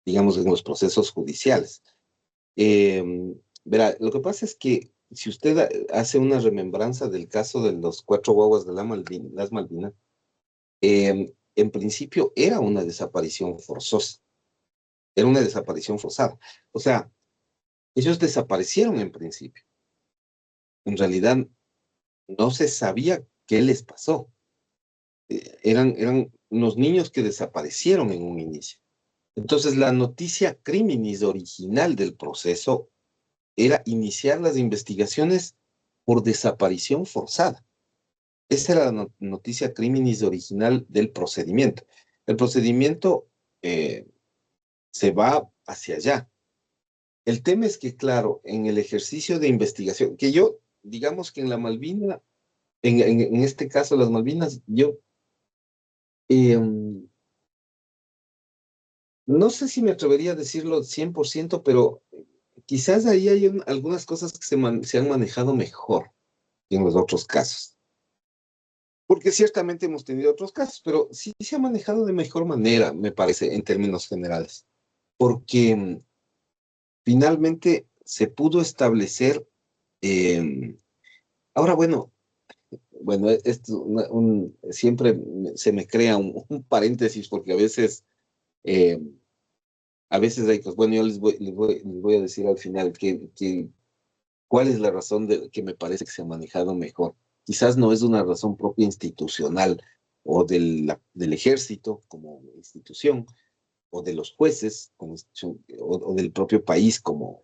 digamos, en los procesos judiciales. Eh, Verá, lo que pasa es que si usted hace una remembranza del caso de los cuatro guaguas de las Malvinas, en principio era una desaparición forzosa, era una desaparición forzada. O sea, ellos desaparecieron en principio. En realidad no se sabía qué les pasó. Eran unos niños que desaparecieron en un inicio. Entonces, la noticia criminis original del proceso era iniciar las investigaciones por desaparición forzada. Esa era la noticia criminis original del procedimiento. El procedimiento eh, se va hacia allá. El tema es que, claro, en el ejercicio de investigación, que yo, digamos que en la Malvina, en este caso las Malvinas, yo eh, no sé si me atrevería a decirlo 100%, pero quizás ahí hay algunas cosas que se han manejado mejor que en los otros casos. Porque ciertamente hemos tenido otros casos, pero sí se ha manejado de mejor manera, me parece, en términos generales. Porque finalmente se pudo establecer, eh, ahora bueno, esto siempre se me crea un paréntesis porque eh, a veces hay cosas, bueno, yo les voy a decir al final cuál es la razón que me parece que se ha manejado mejor. Quizás no es una razón propia institucional o del ejército como institución, o de los jueces como institución, o del propio país como,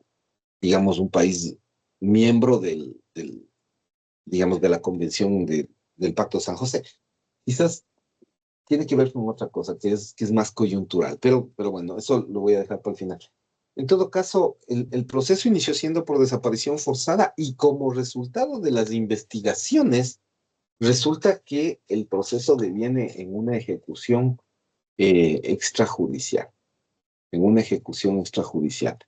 digamos, un país miembro digamos, de la Convención del Pacto de San José. Quizás tiene que ver con otra cosa, que es más coyuntural, pero bueno, eso lo voy a dejar para el final. En todo caso, el proceso inició siendo por desaparición forzada y como resultado de las investigaciones, resulta que el proceso deviene en una ejecución extrajudicial, en una ejecución extrajudicial.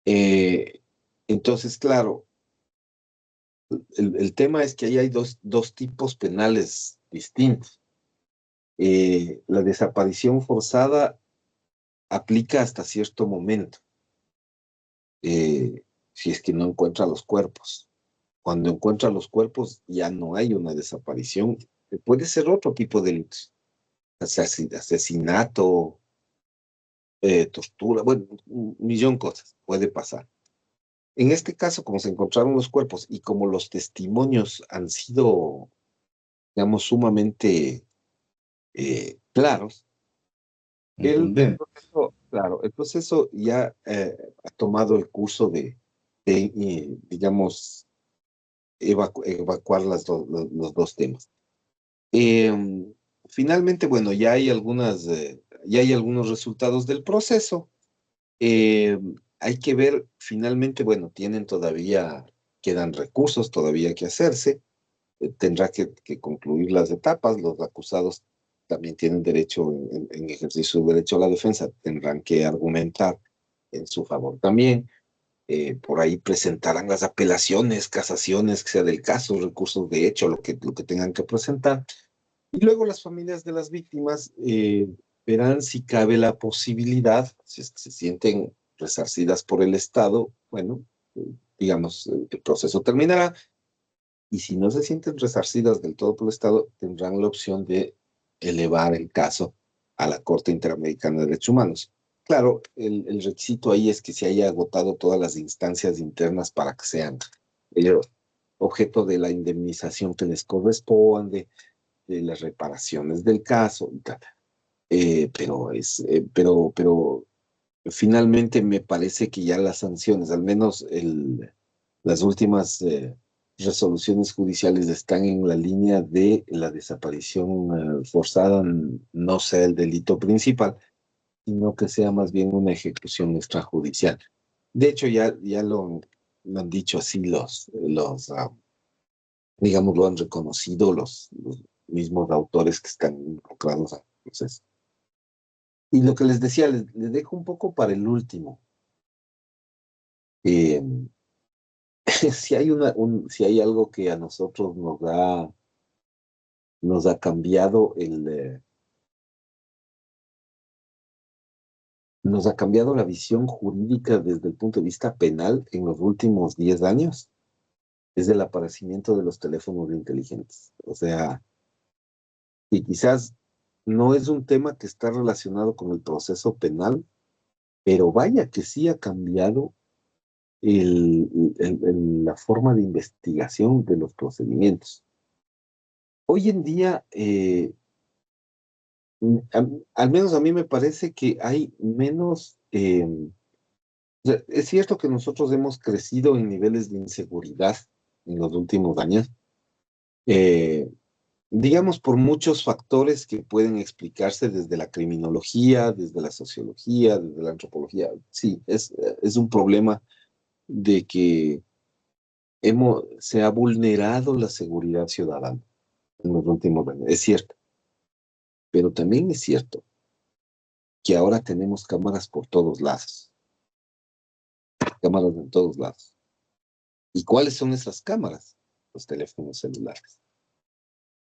Eh, entonces, claro, el tema es que ahí hay dos tipos penales distintos. La desaparición forzada aplica hasta cierto momento, si es que no encuentra los cuerpos. Cuando encuentra los cuerpos ya no hay una desaparición. Puede ser otro tipo de delitos, asesinato, tortura, bueno, un millón de cosas puede pasar. En este caso, como se encontraron los cuerpos y como los testimonios han sido, digamos, sumamente claros, el Contundente. proceso, claro, el proceso ya ha tomado el curso digamos, evacuar los dos temas. Eh, Finalmente, bueno, ya hay algunos resultados del proceso. Eh, Hay que ver, finalmente, bueno, quedan recursos todavía que hacerse. Tendrá que concluir las etapas. Los acusados también tienen derecho, en ejercicio su derecho a la defensa, tendrán que argumentar en su favor también. por ahí presentarán las apelaciones, casaciones, que sea del caso, recursos de hecho, lo que tengan que presentar. Y luego las familias de las víctimas verán si cabe la posibilidad, si es que se sienten resarcidas por el Estado, bueno, digamos, el proceso terminará. Y si no se sienten resarcidas del todo por el Estado, tendrán la opción de elevar el caso a la Corte Interamericana de Derechos Humanos. Claro, el requisito ahí es que se haya agotado todas las instancias internas para que sean objeto de la indemnización que les corresponde, de las reparaciones del caso y tal. Pero finalmente me parece que ya las sanciones, al menos las últimas resoluciones judiciales están en la línea de la desaparición forzada, no sea el delito principal, sino que sea más bien una ejecución extrajudicial. De hecho, ya lo han dicho así digamos, lo han reconocido los mismos autores que están involucrados en el proceso. Y lo que les decía, les dejo un poco para el último. Eh, si hay si hay algo que a nosotros nos ha cambiado nos ha cambiado la visión jurídica desde el punto de vista penal en los últimos 10 años, es el aparecimiento de los teléfonos inteligentes. O sea, y quizás no es un tema que está relacionado con el proceso penal, pero vaya que sí ha cambiado la forma de investigación de los procedimientos. Hoy en día, al menos a mí me parece que hay menos, o sea, es cierto que nosotros hemos crecido en niveles de inseguridad en los últimos años, eh, digamos por muchos factores que pueden explicarse desde la criminología, desde la sociología, desde la antropología. Sí, es un problema de que se ha vulnerado la seguridad ciudadana en los últimos años. Es cierto, pero también es cierto que ahora tenemos cámaras por todos lados, cámaras en todos lados. ¿Y cuáles son esas cámaras? Los teléfonos celulares.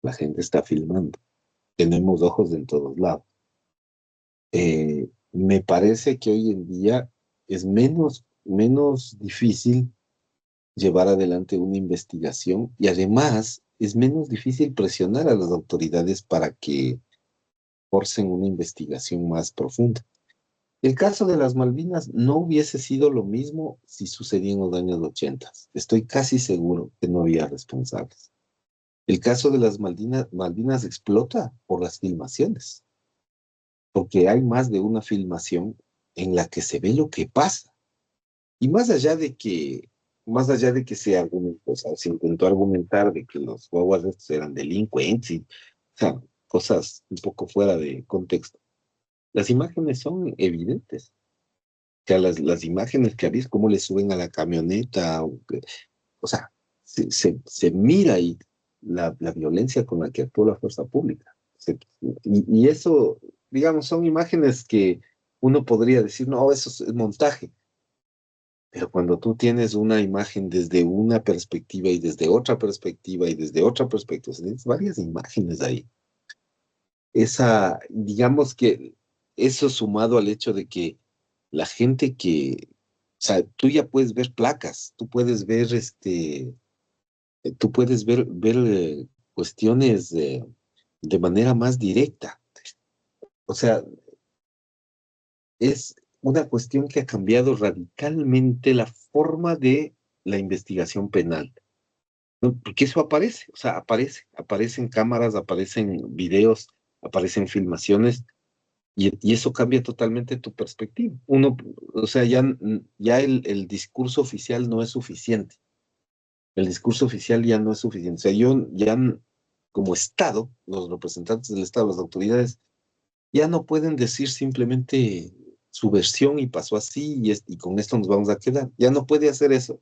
La gente está filmando. Tenemos ojos en todos lados. Me parece que hoy en día es menos difícil llevar adelante una investigación y además es menos difícil presionar a las autoridades para que forcen una investigación más profunda. El caso de las Malvinas no hubiese sido lo mismo si sucedía en los años 80. Estoy casi seguro que no había responsables. El caso de las Malvinas explota por las filmaciones, porque hay más de una filmación en la que se ve lo que pasa. Y más allá de que se argumentó, o sea, se intentó argumentar de que los guaguas estos eran delincuentes, o sea, cosas un poco fuera de contexto. Las imágenes son evidentes. O sea, las imágenes que habéis, cómo le suben a la camioneta, o sea, se mira ahí la violencia con la que actuó la fuerza pública. Y eso, digamos, son imágenes que uno podría decir, no, eso es montaje. Pero cuando tú tienes una imagen desde una perspectiva y desde otra perspectiva y desde otra perspectiva, o sea, tienes varias imágenes ahí. Digamos que eso sumado al hecho de que la gente o sea, tú ya puedes ver placas, tú puedes ver cuestiones de manera más directa. O sea, es una cuestión que ha cambiado radicalmente la forma de la investigación penal, ¿no? Porque eso aparece, o sea, aparecen cámaras, aparecen videos, aparecen filmaciones, y eso cambia totalmente tu perspectiva. O sea, ya el discurso oficial no es suficiente. El discurso oficial ya no es suficiente. O sea, como Estado, los representantes del Estado, las autoridades, ya no pueden decir simplemente su versión y pasó así y con esto nos vamos a quedar. Ya no puede hacer eso,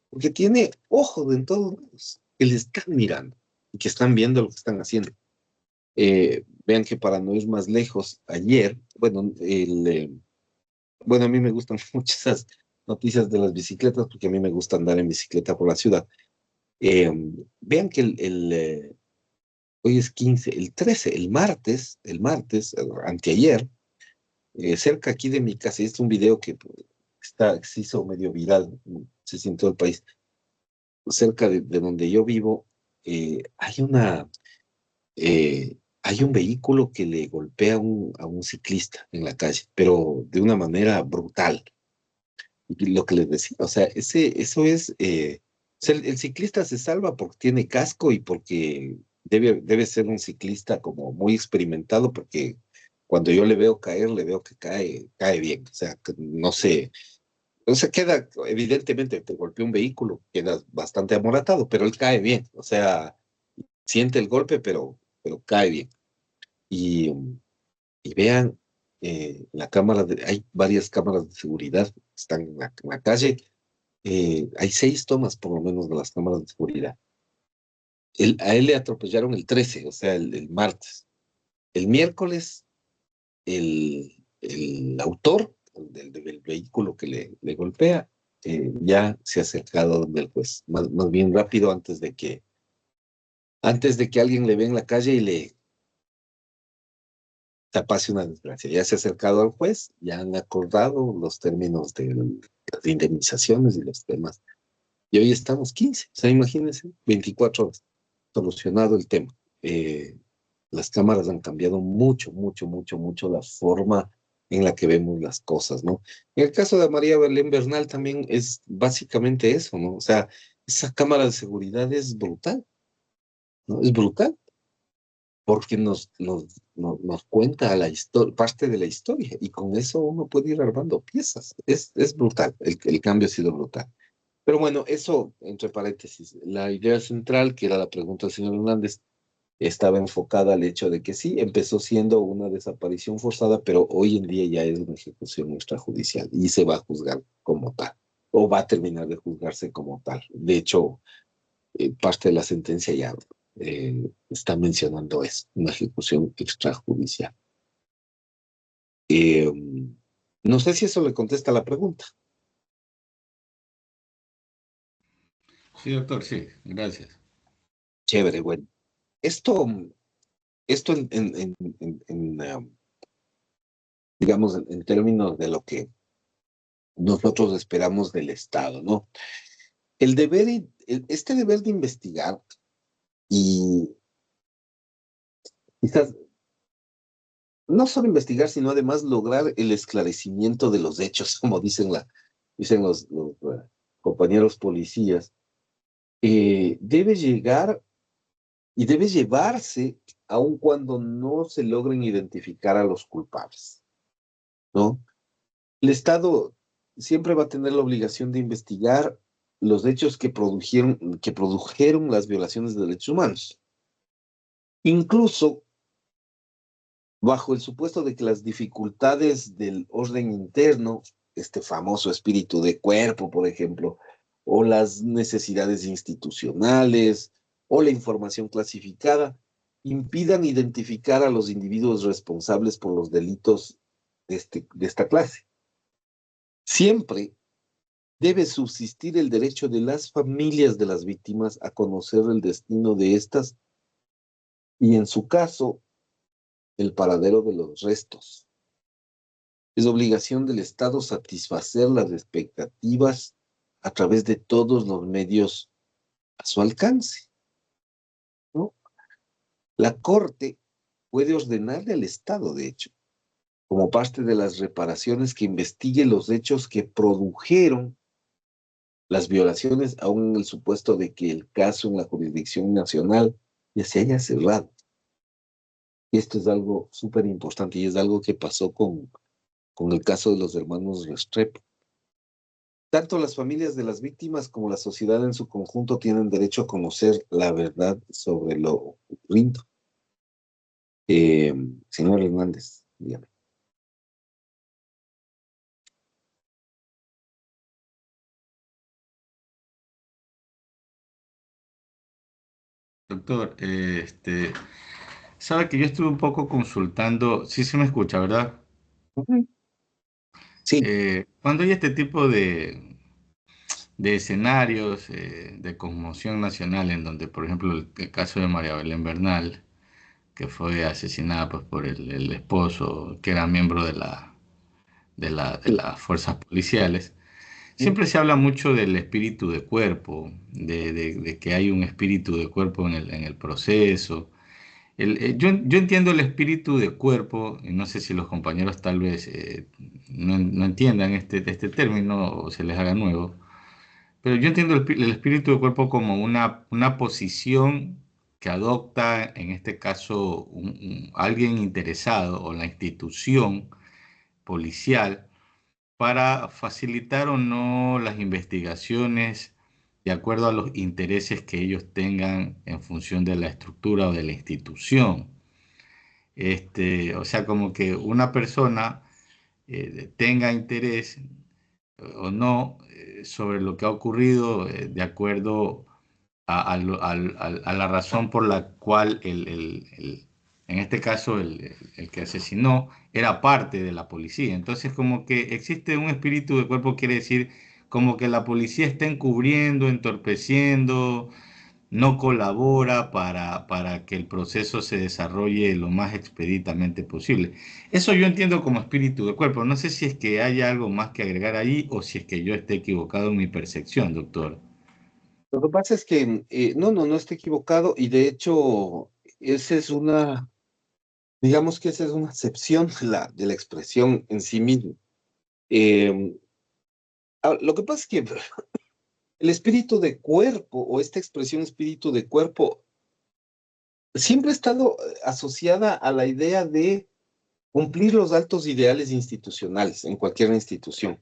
porque tiene ojos en todos lados que le están mirando y que están viendo lo que están haciendo. Vean que para no ir más lejos, ayer, bueno, a mí me gustan mucho noticias de las bicicletas, porque a mí me gusta andar en bicicleta por la ciudad. Eh, Vean que hoy es 15, el 13, el martes, anteayer, cerca aquí de mi casa, y es un video que se hizo medio viral, se sintió en todo el país, cerca de donde yo vivo, hay un vehículo que le golpea a un ciclista en la calle, pero de una manera brutal. Y lo que les decía, o sea, eso es, o sea, el ciclista se salva porque tiene casco y porque debe ser un ciclista como muy experimentado, porque cuando yo le veo caer, le veo que cae bien, o sea, que no sé, o sea, evidentemente, te golpea un vehículo, queda bastante amoratado, pero él cae bien, o sea, siente el golpe, pero cae bien. Y, y vean, hay varias cámaras de seguridad que están en la calle. Hay 6 tomas por lo menos de las cámaras de seguridad. A él le atropellaron el 13, o sea, el martes. El miércoles, el autor del vehículo que le golpea, ya se ha acercado donde el juez, más bien rápido antes de que alguien le vea en la calle y le tapase una desgracia. Ya se ha acercado al juez, ya han acordado los términos de las indemnizaciones y los temas. Y hoy estamos 15, o sea, imagínense, 24 horas, solucionado el tema. Eh, las cámaras han cambiado mucho, mucho, mucho, mucho la forma en la que vemos las cosas, ¿no? En el caso de María Belén Bernal también es básicamente eso, ¿no? O sea, esa cámara de seguridad es brutal, ¿no? Es brutal porque nos cuenta parte de la historia y con eso uno puede ir armando piezas. Es brutal, el cambio ha sido brutal. Pero bueno, eso entre paréntesis. La idea central, que era la pregunta del señor Hernández, estaba enfocada al hecho de que sí, empezó siendo una desaparición forzada, pero hoy en día ya es una ejecución extrajudicial y se va a juzgar como tal, o va a terminar de juzgarse como tal. De hecho, parte de la sentencia ya está mencionando eso, una ejecución extrajudicial. Eh, no sé si eso le contesta la pregunta. Sí, doctor, sí, gracias. Chévere, bueno. Esto, esto digamos, en términos de lo que nosotros esperamos del Estado, ¿no? Este deber de investigar y quizás no solo investigar, sino además lograr el esclarecimiento de los hechos, como dicen los compañeros policías, debe llegar y debe llevarse aun cuando no se logren identificar a los culpables, ¿no? El Estado siempre va a tener la obligación de investigar los hechos que produjeron las violaciones de derechos humanos, incluso bajo el supuesto de que las dificultades del orden interno, este famoso espíritu de cuerpo, por ejemplo, o las necesidades institucionales, o la información clasificada, impidan identificar a los individuos responsables por los delitos de esta clase. Siempre debe subsistir el derecho de las familias de las víctimas a conocer el destino de estas y, en su caso, el paradero de los restos. Es obligación del Estado satisfacer las expectativas a través de todos los medios a su alcance, ¿no? La Corte puede ordenarle al Estado, de hecho, como parte de las reparaciones, que investigue los hechos que produjeron las violaciones, aun en el supuesto de que el caso en la jurisdicción nacional ya se haya cerrado. Y esto es algo súper importante y es algo que pasó con el caso de los hermanos Restrepo. Tanto las familias de las víctimas como la sociedad en su conjunto tienen derecho a conocer la verdad sobre lo ocurrido. Eh, Señor Hernández, dígame. Doctor, sabe que yo estuve un poco consultando, sí se me escucha, ¿verdad? Ujú. Sí, Cuando hay este tipo de escenarios de conmoción nacional, en donde, por ejemplo, el caso de María Belén Bernal, que fue asesinada pues, por el esposo, que era miembro de sí, las fuerzas policiales, sí, siempre se habla mucho del espíritu de cuerpo, de que hay un espíritu de cuerpo en el proceso. Yo entiendo el espíritu de cuerpo, y no sé si los compañeros tal vez no entiendan este término o se les haga nuevo, pero yo entiendo el espíritu de cuerpo como una posición que adopta, en este caso, alguien interesado o la institución policial para facilitar o no las investigaciones de acuerdo a los intereses que ellos tengan en función de la estructura o de la institución. O sea, como que una persona tenga interés o no sobre lo que ha ocurrido de acuerdo a la razón por la cual en este caso el que asesinó era parte de la policía. Entonces como que existe un espíritu de cuerpo, quiere decir como que la policía está encubriendo, entorpeciendo, no colabora para que el proceso se desarrolle lo más expeditamente posible. Eso yo entiendo como espíritu de cuerpo. No sé si es que hay algo más que agregar ahí o si es que yo esté equivocado en mi percepción, doctor. lo que pasa es que no está equivocado y de hecho esa es una, digamos que esa es una acepción de la expresión en sí misma. Eh, lo que pasa es que el espíritu de cuerpo o esta expresión espíritu de cuerpo siempre ha estado asociada a la idea de cumplir los altos ideales institucionales en cualquier institución.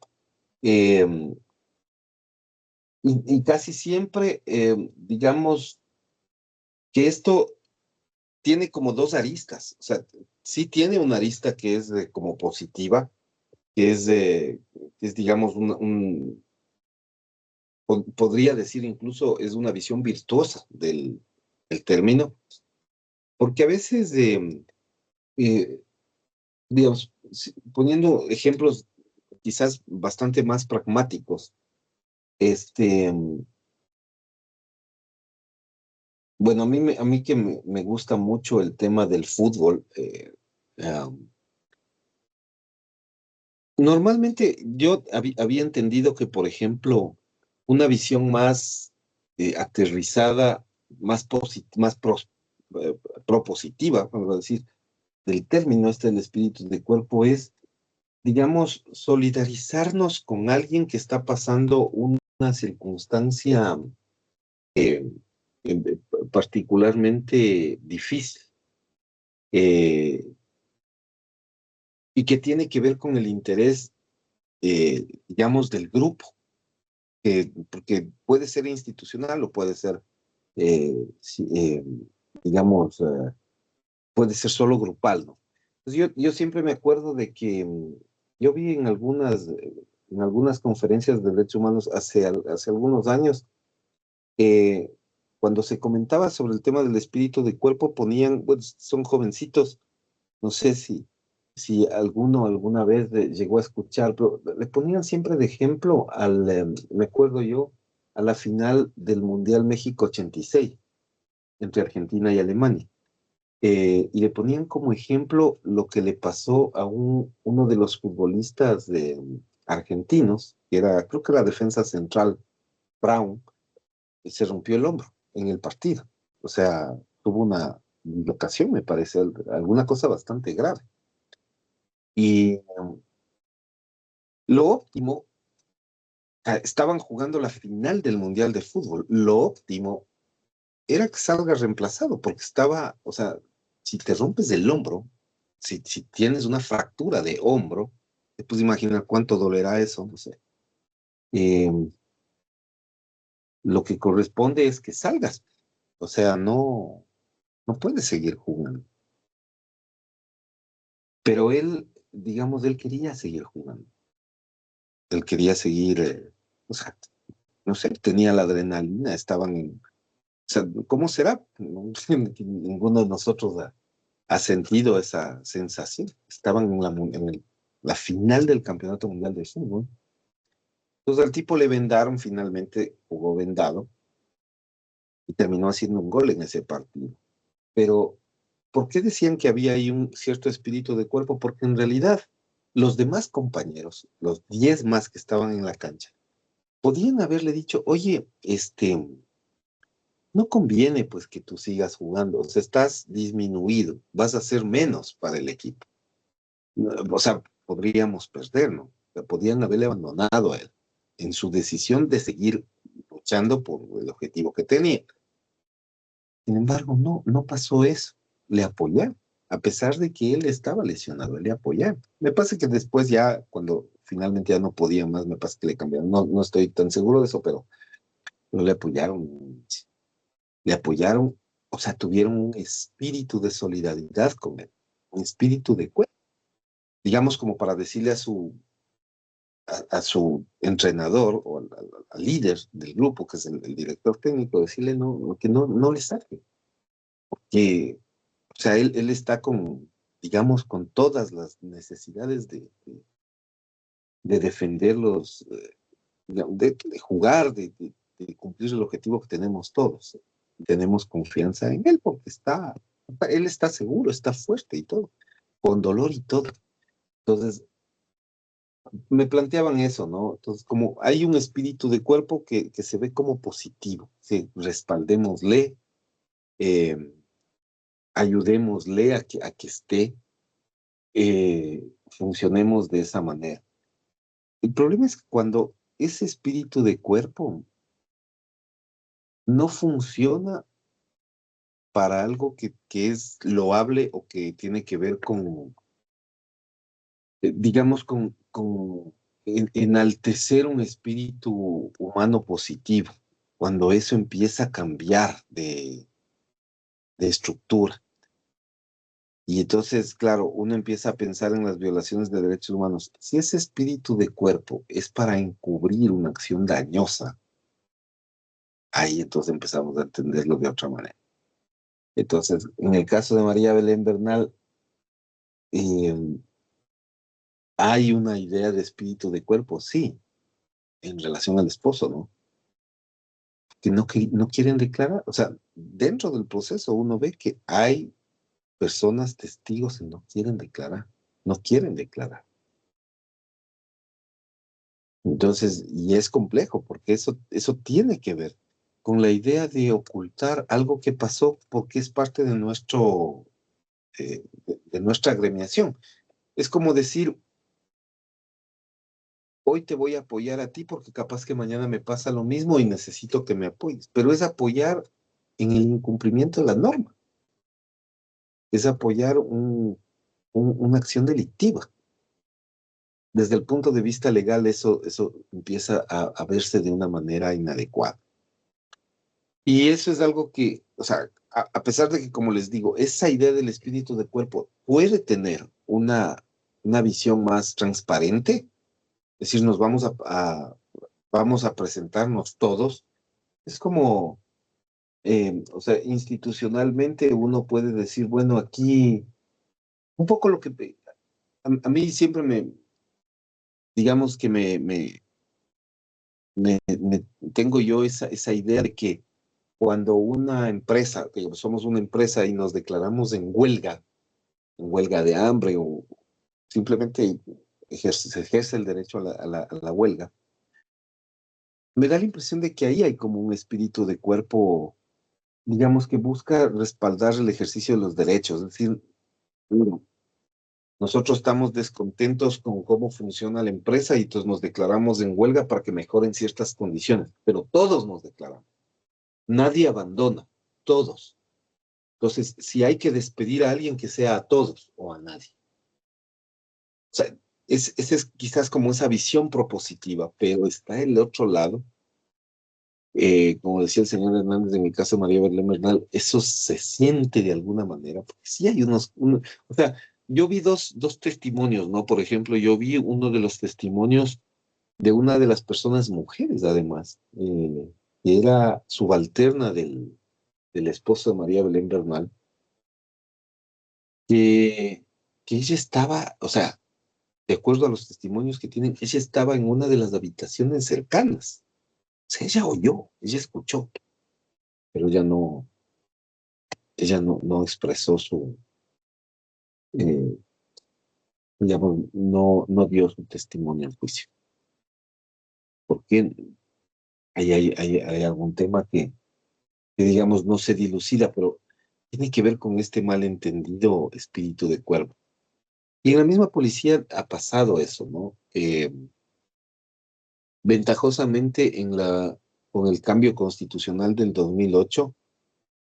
Eh, y casi siempre, digamos que esto tiene como dos aristas. O sea, sí tiene una arista que es como positiva, que es digamos, podría decir incluso, es una visión virtuosa del término, porque a veces, eh, digamos, poniendo ejemplos quizás bastante más pragmáticos, este, bueno, a mí que me gusta mucho el tema del fútbol, normalmente yo había entendido que, por ejemplo, una visión más aterrizada, más propositiva, vamos a decir, del término este del espíritu de cuerpo es, digamos, solidarizarnos con alguien que está pasando una circunstancia eh, eh, particularmente difícil y que tiene que ver con el interés, digamos, del grupo. Porque puede ser institucional o puede ser, sí, digamos, puede ser solo grupal, ¿no? Entonces yo siempre me acuerdo de que yo vi en algunas conferencias de derechos humanos hace algunos años, eh, cuando se comentaba sobre el tema del espíritu de cuerpo, ponían, bueno, son jovencitos, no sé si alguno alguna vez llegó a escuchar, pero le ponían siempre de ejemplo me acuerdo yo, a la final del Mundial México 86 entre Argentina y Alemania. Y le ponían como ejemplo lo que le pasó a uno de los futbolistas argentinos, que era, creo que era defensa central, Brown, y se rompió el hombro en el partido. O sea, tuvo una dislocación, me parece, alguna cosa bastante grave. Y lo óptimo, estaban jugando la final del Mundial de Fútbol. Lo óptimo era que salga reemplazado, porque estaba, o sea, si te rompes el hombro, si tienes una fractura de hombro, te puedes imaginar cuánto dolerá eso, no sé. Eh, lo que corresponde es que salgas, o sea, no puedes seguir jugando. Pero él, digamos, él quería seguir jugando, él quería seguir, o sea, no sé, tenía la adrenalina, estaban en, o sea, ¿cómo será? No, ninguno de nosotros ha sentido esa sensación. Estaban en el la final del Campeonato Mundial de Fútbol. Entonces al tipo le vendaron, finalmente jugó vendado y terminó haciendo un gol en ese partido. Pero, ¿por qué decían que había ahí un cierto espíritu de cuerpo? Porque en realidad los demás compañeros, los 10 más que estaban en la cancha, podían haberle dicho, oye, no conviene pues que tú sigas jugando, o sea, estás disminuido, vas a ser menos para el equipo. O sea, podríamos perder, ¿no? O sea, podían haberle abandonado a él en su decisión de seguir luchando por el objetivo que tenía. Sin embargo, no pasó eso. Le apoyaron, a pesar de que él estaba lesionado, le apoyaron. Me pasa que después ya, cuando finalmente ya no podía más, me pasa que le cambiaron. No estoy tan seguro de eso, pero no le apoyaron. Le apoyaron, o sea, tuvieron un espíritu de solidaridad con él, un espíritu de cuerpo, digamos como para decirle a su entrenador o al líder del grupo, que es el director técnico, decirle que no le saque, que, o sea, él está con, digamos, con todas las necesidades de defender de jugar, de cumplir el objetivo que tenemos todos. Tenemos confianza en él porque él está seguro, está fuerte y todo, con dolor y todo. Entonces, me planteaban eso, ¿no? Entonces, como hay un espíritu de cuerpo que se ve como positivo, sí, respaldémosle, eh, ayudémosle a que esté, funcionemos de esa manera. El problema es que cuando ese espíritu de cuerpo no funciona para algo que es loable o que tiene que ver con, digamos, con enaltecer un espíritu humano positivo, cuando eso empieza a cambiar de estructura. Y entonces, claro, uno empieza a pensar en las violaciones de derechos humanos. Si ese espíritu de cuerpo es para encubrir una acción dañosa, ahí entonces empezamos a entenderlo de otra manera. Entonces, en el caso de María Belén Bernal, eh, hay una idea de espíritu de cuerpo, sí, en relación al esposo, ¿no? Que no quieren declarar. O sea, dentro del proceso uno ve que hay personas testigos que no quieren declarar, no quieren declarar. Entonces, y es complejo porque eso tiene que ver con la idea de ocultar algo que pasó porque es parte de de nuestra agremiación. Es como decir, hoy te voy a apoyar a ti porque capaz que mañana me pasa lo mismo y necesito que me apoyes, pero es apoyar en el incumplimiento de la norma, es apoyar una acción delictiva. Desde el punto de vista legal, eso empieza a verse de una manera inadecuada. Y eso es algo que, o sea, a pesar de que, como les digo, esa idea del espíritu de cuerpo puede tener una visión más transparente, es decir, vamos a presentarnos todos. Es como, o sea, institucionalmente uno puede decir, bueno, aquí, un poco lo que a mí siempre digamos que tengo yo esa idea de que cuando una empresa, que somos una empresa y nos declaramos en huelga de hambre o simplemente se ejerce el derecho a la huelga, me da la impresión de que ahí hay como un espíritu de cuerpo, digamos, que busca respaldar el ejercicio de los derechos. Es decir, uno, nosotros estamos descontentos con cómo funciona la empresa y entonces nos declaramos en huelga para que mejoren ciertas condiciones, pero todos nos declaramos. Nadie abandona, todos. Entonces, si hay que despedir a alguien, que sea a todos o a nadie. O sea, ese es quizás como esa visión propositiva, pero está el otro lado. Como decía el señor Hernández, en mi caso María Belén Bernal, eso se siente de alguna manera, porque sí hay o sea, yo vi dos testimonios, ¿no? Por ejemplo, yo vi uno de los testimonios de una de las personas mujeres, además, que era subalterna del esposo de María Belén Bernal, que, que ella estaba, o sea, de acuerdo a los testimonios que tienen, ella estaba en una de las habitaciones cercanas. O sea, ella oyó, ella escuchó, pero ella no expresó eh, digamos, no dio su testimonio al juicio. ¿Por qué? Hay algún tema que, digamos, no se dilucida, pero tiene que ver con este malentendido espíritu de cuerpo. Y en la misma policía ha pasado eso, ¿no? Ventajosamente, con el cambio constitucional del 2008,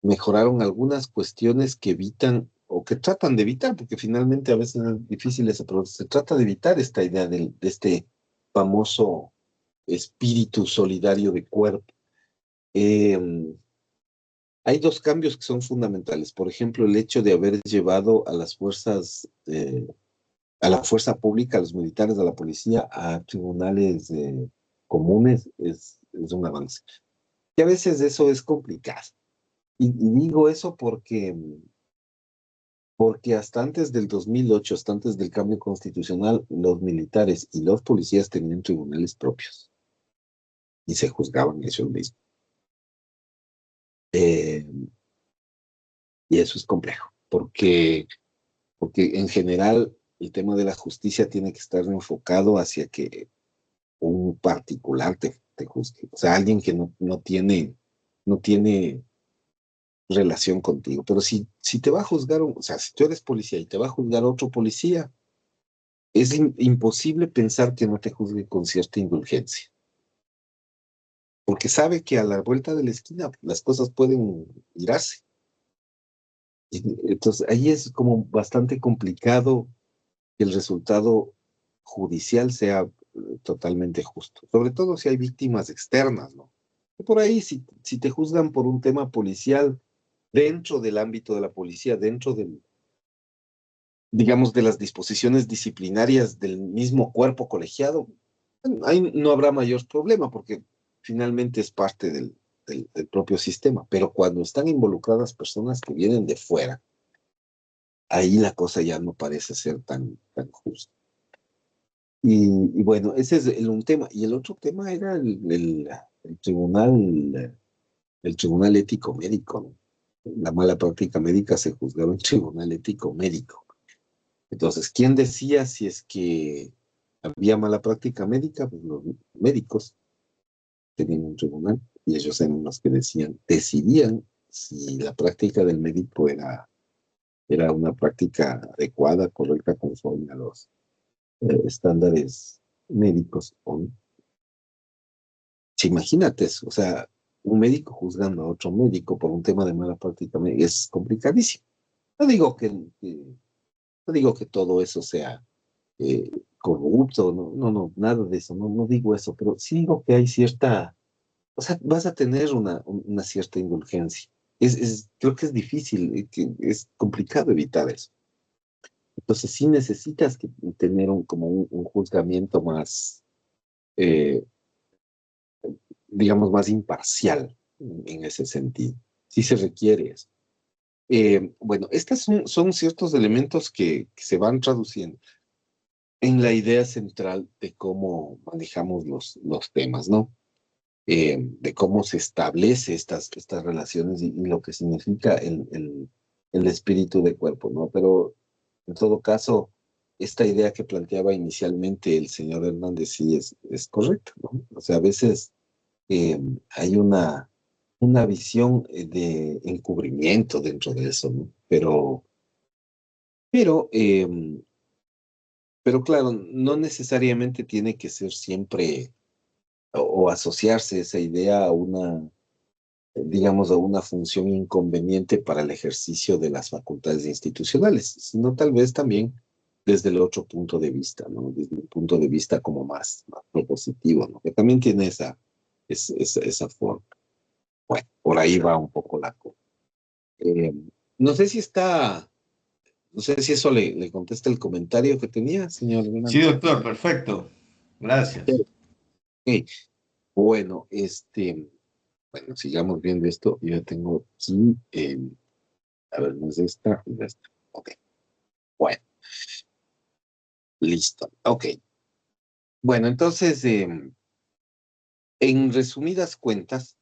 mejoraron algunas cuestiones que evitan o que tratan de evitar, porque finalmente a veces es difícil eso, pero se trata de evitar esta idea de este famoso espíritu solidario de cuerpo. Eh, Hay dos cambios que son fundamentales. Por ejemplo, el hecho de haber llevado a las fuerzas, a la fuerza pública, a los militares, a la policía, a tribunales comunes, es un avance. Y a veces eso es complicado. Y digo eso porque hasta antes del 2008, hasta antes del cambio constitucional, los militares y los policías tenían tribunales propios y se juzgaban ellos mismos. Eh, y eso es complejo, porque en general el tema de la justicia tiene que estar enfocado hacia que un particular te juzgue. O sea, alguien que no tiene relación contigo. Pero si te va a juzgar, o sea, si tú eres policía y te va a juzgar otro policía, es imposible pensar que no te juzgue con cierta indulgencia, porque sabe que a la vuelta de la esquina las cosas pueden girarse. Entonces, ahí es como bastante complicado que el resultado judicial sea totalmente justo, sobre todo si hay víctimas externas, ¿no? Y por ahí, si te juzgan por un tema policial dentro del ámbito de la policía, dentro digamos, de las disposiciones disciplinarias del mismo cuerpo colegiado, ahí no habrá mayor problema porque finalmente es parte del propio sistema. Pero cuando están involucradas personas que vienen de fuera, ahí la cosa ya no parece ser tan justa. Y bueno, ese es un tema. Y el otro tema era el tribunal ético médico, ¿no? La mala práctica médica se juzgaba en tribunal ético médico. Entonces, ¿quién decía si es que había mala práctica médica? Pues los médicos tenían un tribunal y ellos eran los que decidían si la práctica del médico era una práctica adecuada, correcta, conforme a los estándares médicos o no. Si imagínate eso, o sea, un médico juzgando a otro médico por un tema de mala práctica médica es complicadísimo. No digo no digo que todo eso sea eh, corrupto, no, nada de eso, no digo eso, pero sí digo que hay cierta, o sea, vas a tener una cierta indulgencia. Creo que es difícil, que es complicado evitar eso. Entonces sí necesitas tener como un juzgamiento más, eh, digamos, más imparcial en ese sentido. Sí se requiere eso. Bueno, estos son ciertos elementos que se van traduciendo en la idea central de cómo manejamos los temas, ¿no? De cómo se establece estas relaciones y lo que significa el espíritu de cuerpo, ¿no? Pero en todo caso, esta idea que planteaba inicialmente el señor Hernández sí es correcta, ¿no? O sea, a veces hay una visión de encubrimiento dentro de eso, ¿no? Pero, pero claro, no necesariamente tiene que ser siempre o asociarse esa idea a digamos, a una función inconveniente para el ejercicio de las facultades institucionales, sino tal vez también desde el otro punto de vista, ¿no? Desde un punto de vista como más propositivo, ¿no? Que también tiene esa forma. Bueno, por ahí va un poco la cosa. Eh, no sé si no sé si eso le contesta el comentario que tenía, señor Sí, Hernández. doctor, perfecto. Gracias. Ok. Bueno, bueno, sigamos viendo esto. Yo ya tengo aquí, a ver, no es esta, es esta. Ok, bueno. Listo. Ok. Bueno, entonces, en resumidas cuentas,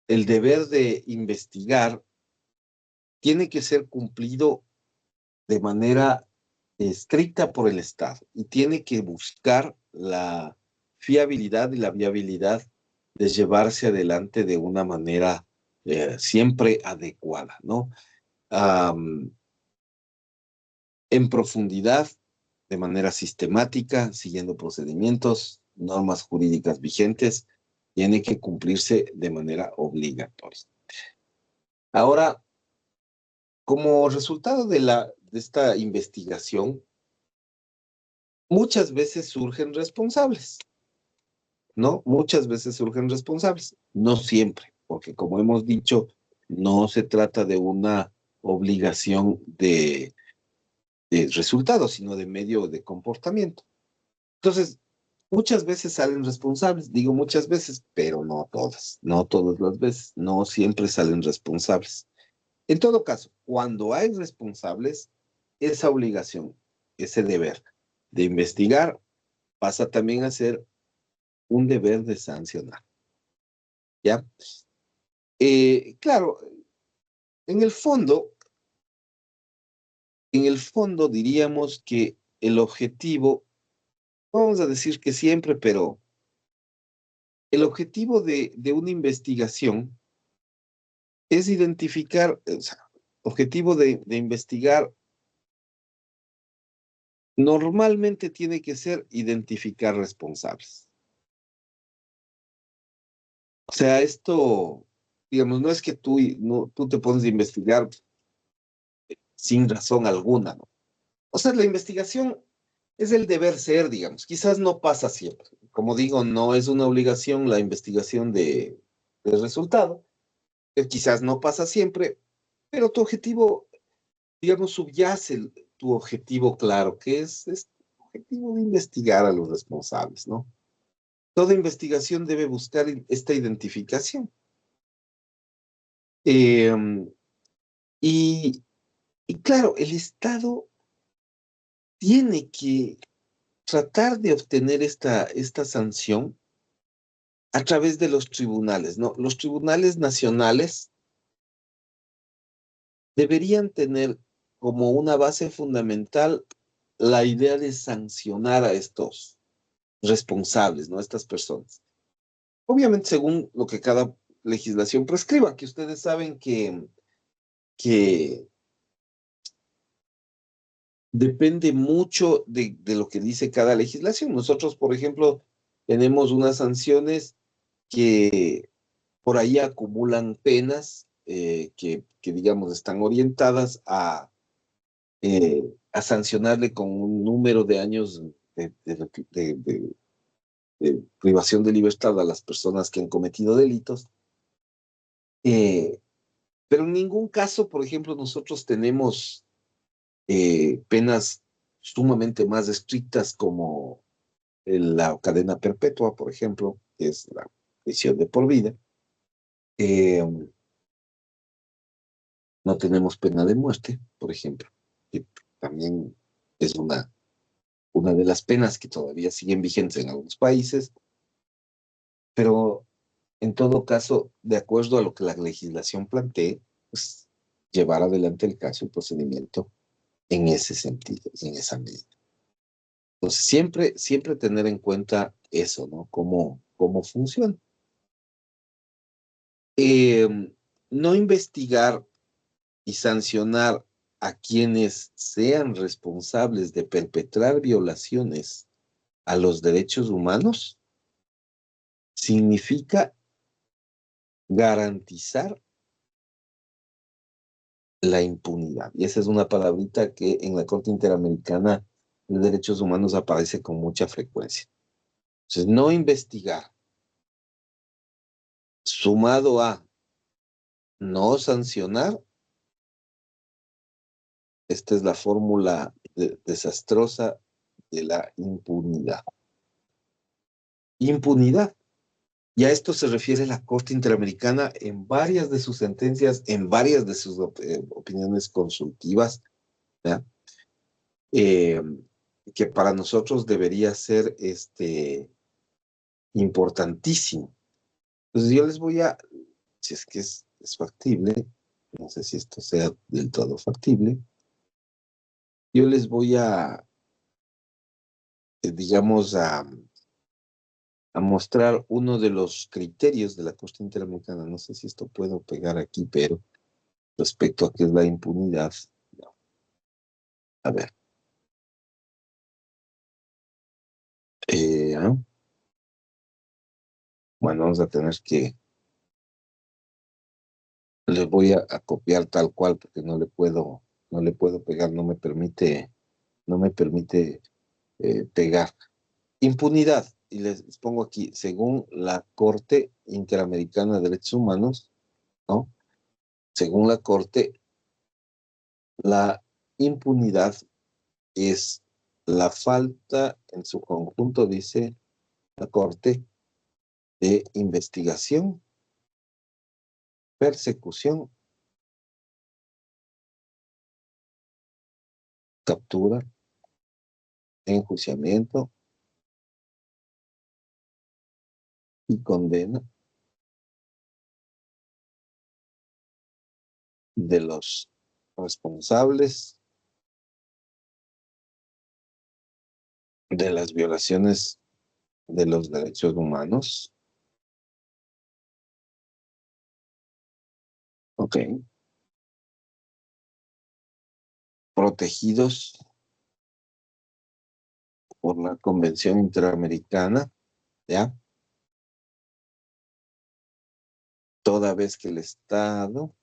el deber de investigar tiene que ser cumplido de manera estricta por el Estado y tiene que buscar la fiabilidad y la viabilidad de llevarse adelante de una manera siempre adecuada, ¿no? Am, en profundidad, de manera sistemática, siguiendo procedimientos, normas jurídicas vigentes, tiene que cumplirse de manera obligatoria. Ahora, como resultado de esta investigación, muchas veces surgen responsables, ¿no? Muchas veces surgen responsables, no siempre, porque como hemos dicho, no se trata de una obligación de resultados, sino de medio de comportamiento. Entonces, muchas veces salen responsables, digo muchas veces, pero no todas las veces, no siempre salen responsables. En todo caso, cuando hay responsables, esa obligación, ese deber de investigar pasa también a ser un deber de sancionar, ¿ya? Claro, en el fondo, diríamos que el objetivo, vamos a decir que siempre, pero el objetivo de una investigación es identificar, o sea, objetivo de investigar normalmente tiene que ser identificar responsables. O sea, esto, digamos, no es que tú te pones a investigar sin razón alguna, ¿no? O sea, la investigación es el deber ser, digamos. Quizás no pasa siempre. Como digo, no es una obligación la investigación del resultado. Quizás no pasa siempre, pero tu objetivo, digamos, subyace tu objetivo claro, que es el objetivo de investigar a los responsables, ¿no? Toda investigación debe buscar esta identificación. Eh, y, y claro, el Estado tiene que tratar de obtener esta sanción a través de los tribunales, ¿no? Los tribunales nacionales deberían tener como una base fundamental la idea de sancionar a estos responsables, ¿no? A estas personas. Obviamente, según lo que cada legislación prescriba, que ustedes saben que depende mucho de lo que dice cada legislación. Nosotros, por ejemplo, tenemos unas sanciones que por ahí acumulan penas que, digamos, están orientadas a sancionarle con un número de años de privación de libertad a las personas que han cometido delitos. Eh, pero en ningún caso, por ejemplo, nosotros tenemos penas sumamente más estrictas como la cadena perpetua, por ejemplo, que es la prisión de por vida. Eh, no tenemos pena de muerte, por ejemplo, que también es una de las penas que todavía siguen vigentes en algunos países, pero en todo caso, de acuerdo a lo que la legislación plantee, pues llevar adelante el caso y procedimiento en ese sentido, en esa medida. Entonces, siempre tener en cuenta eso, ¿no? Cómo funciona. Eh, no investigar y sancionar a quienes sean responsables de perpetrar violaciones a los derechos humanos significa garantizar la impunidad. Y esa es una palabrita que en la Corte Interamericana de Derechos Humanos aparece con mucha frecuencia. Entonces, no investigar sumado a no sancionar, esta es la fórmula desastrosa de la impunidad. Impunidad. Y a esto se refiere la Corte Interamericana en varias de sus sentencias, en varias de sus opiniones consultivas, ¿ya? que para nosotros debería ser importantísimo. Entonces yo les voy a, si es que es factible, no sé si esto sea del todo factible, yo les voy a, digamos, a mostrar uno de los criterios de la Corte Interamericana. No sé si esto puedo pegar aquí, pero respecto a qué es la impunidad. No. A ver. ¿Ah? Bueno, vamos a tener que, les voy a copiar tal cual porque no le puedo pegar, no me permite pegar. Impunidad, y les pongo aquí, según la Corte Interamericana de Derechos Humanos, ¿no? Según la Corte, la impunidad es la falta en su conjunto, dice la Corte, de investigación, persecución, captura, enjuiciamiento y condena de los responsables de las violaciones de los derechos humanos. Ok. Protegidos por la Convención Interamericana, ¿ya? Toda vez que el Estado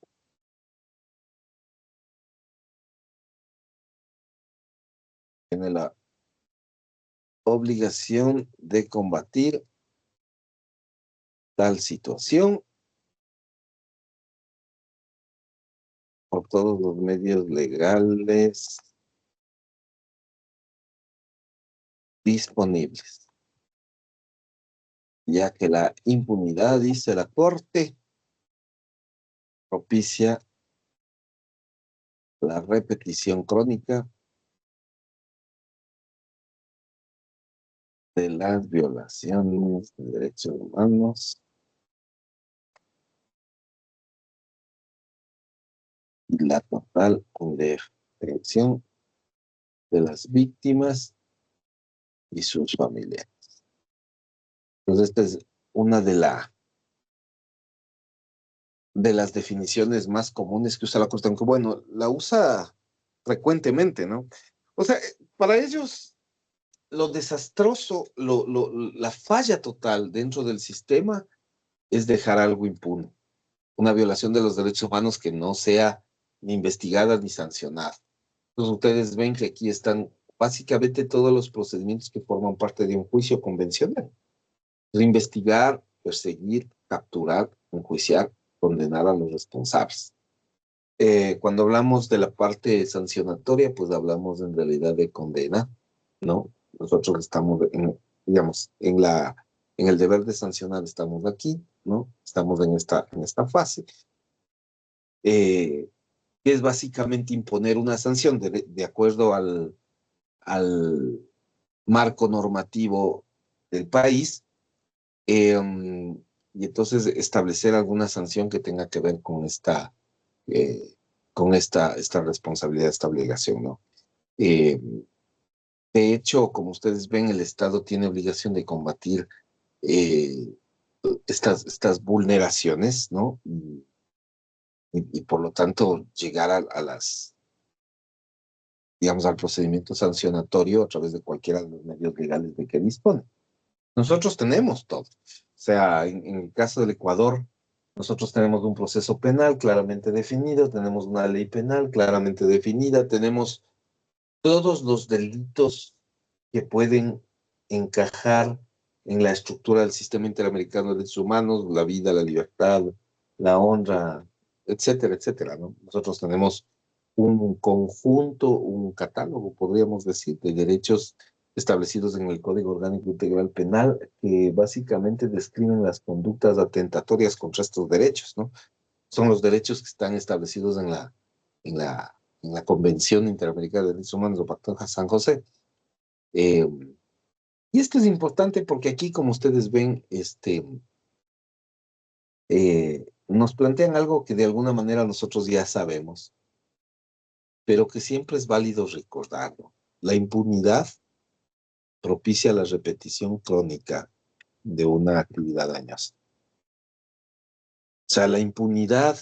tiene la obligación de combatir tal situación por todos los medios legales disponibles, ya que la impunidad, dice la Corte, propicia la repetición crónica de las violaciones de derechos humanos y la total indefensión de las víctimas y sus familiares. Entonces, esta es una de las definiciones más comunes que usa la Corte, aunque bueno, la usa frecuentemente, ¿no? O sea, para ellos lo desastroso, la falla total dentro del sistema es dejar algo impune, una violación de los derechos humanos que no sea ni investigada ni sancionada. Entonces ustedes ven que aquí están básicamente todos los procedimientos que forman parte de un juicio convencional. Investigar, perseguir, capturar, enjuiciar, condenar a los responsables. Cuando hablamos de la parte sancionatoria, pues hablamos en realidad de condena, ¿no? Nosotros estamos, digamos, en el deber de sancionar estamos aquí, ¿no? Estamos en esta fase, que es básicamente imponer una sanción de acuerdo al marco normativo del país, y entonces establecer alguna sanción que tenga que ver eh, con esta responsabilidad, esta obligación, ¿no? Eh, de hecho, como ustedes ven, el Estado tiene obligación de combatir eh, estas vulneraciones, ¿no? Y por lo tanto llegar a digamos, al procedimiento sancionatorio a través de cualquiera de los medios legales de que dispone. Nosotros tenemos todo. O sea, en el caso del Ecuador, nosotros tenemos un proceso penal claramente definido, tenemos una ley penal claramente definida, tenemos todos los delitos que pueden encajar en la estructura del sistema interamericano de derechos humanos, la vida, la libertad, la honra, etcétera, etcétera, ¿no? Nosotros tenemos un conjunto, un catálogo, podríamos decir, de derechos establecidos en el Código Orgánico Integral Penal que básicamente describen las conductas atentatorias contra estos derechos, ¿no? Son los derechos que están establecidos en la Convención Interamericana de Derechos Humanos o Pacto de San José. Eh, y esto es importante porque aquí, como ustedes ven, nos plantean algo que de alguna manera nosotros ya sabemos, pero que siempre es válido recordarlo. La impunidad propicia la repetición crónica de una actividad dañosa. O sea, la impunidad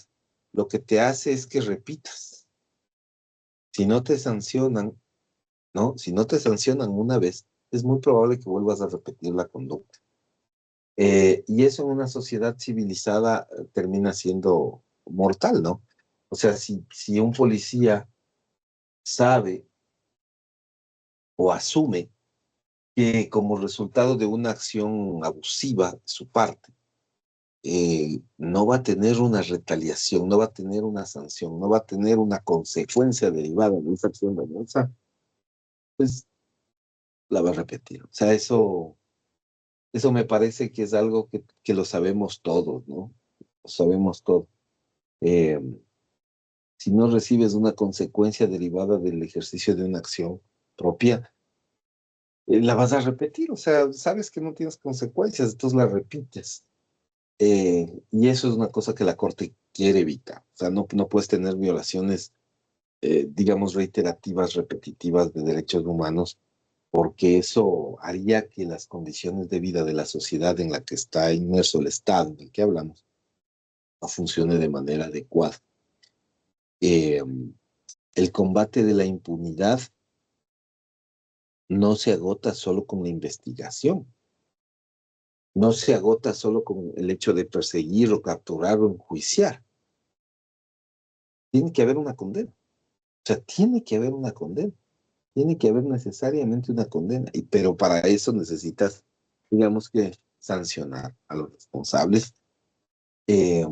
lo que te hace es que repitas. Si no te sancionan, ¿no? Si no te sancionan una vez, es muy probable que vuelvas a repetir la conducta. Y eso en una sociedad civilizada termina siendo mortal, ¿no? O sea, si un policía sabe o asume que como resultado de una acción abusiva de su parte, no va a tener una retaliación, no va a tener una sanción, no va a tener una consecuencia derivada de esa acción dañosa, pues la va a repetir. O sea, eso me parece que es algo que lo sabemos todos, ¿no? Lo sabemos todos. Eh, si no recibes una consecuencia derivada del ejercicio de una acción propia, la vas a repetir. O sea, sabes que no tienes consecuencias, entonces la repites. Y eso es una cosa que la Corte quiere evitar. O sea, no puedes tener violaciones, digamos, reiterativas, repetitivas de derechos humanos, porque eso haría que las condiciones de vida de la sociedad en la que está inmerso el Estado del que hablamos no funcione de manera adecuada. Eh, el combate de la impunidad no se agota solo con la investigación, no se agota solo con el hecho de perseguir o capturar o enjuiciar. Tiene que haber una condena. O sea, tiene que haber una condena. Tiene que haber necesariamente una condena. Pero para eso necesitas, digamos que, sancionar a los responsables eh,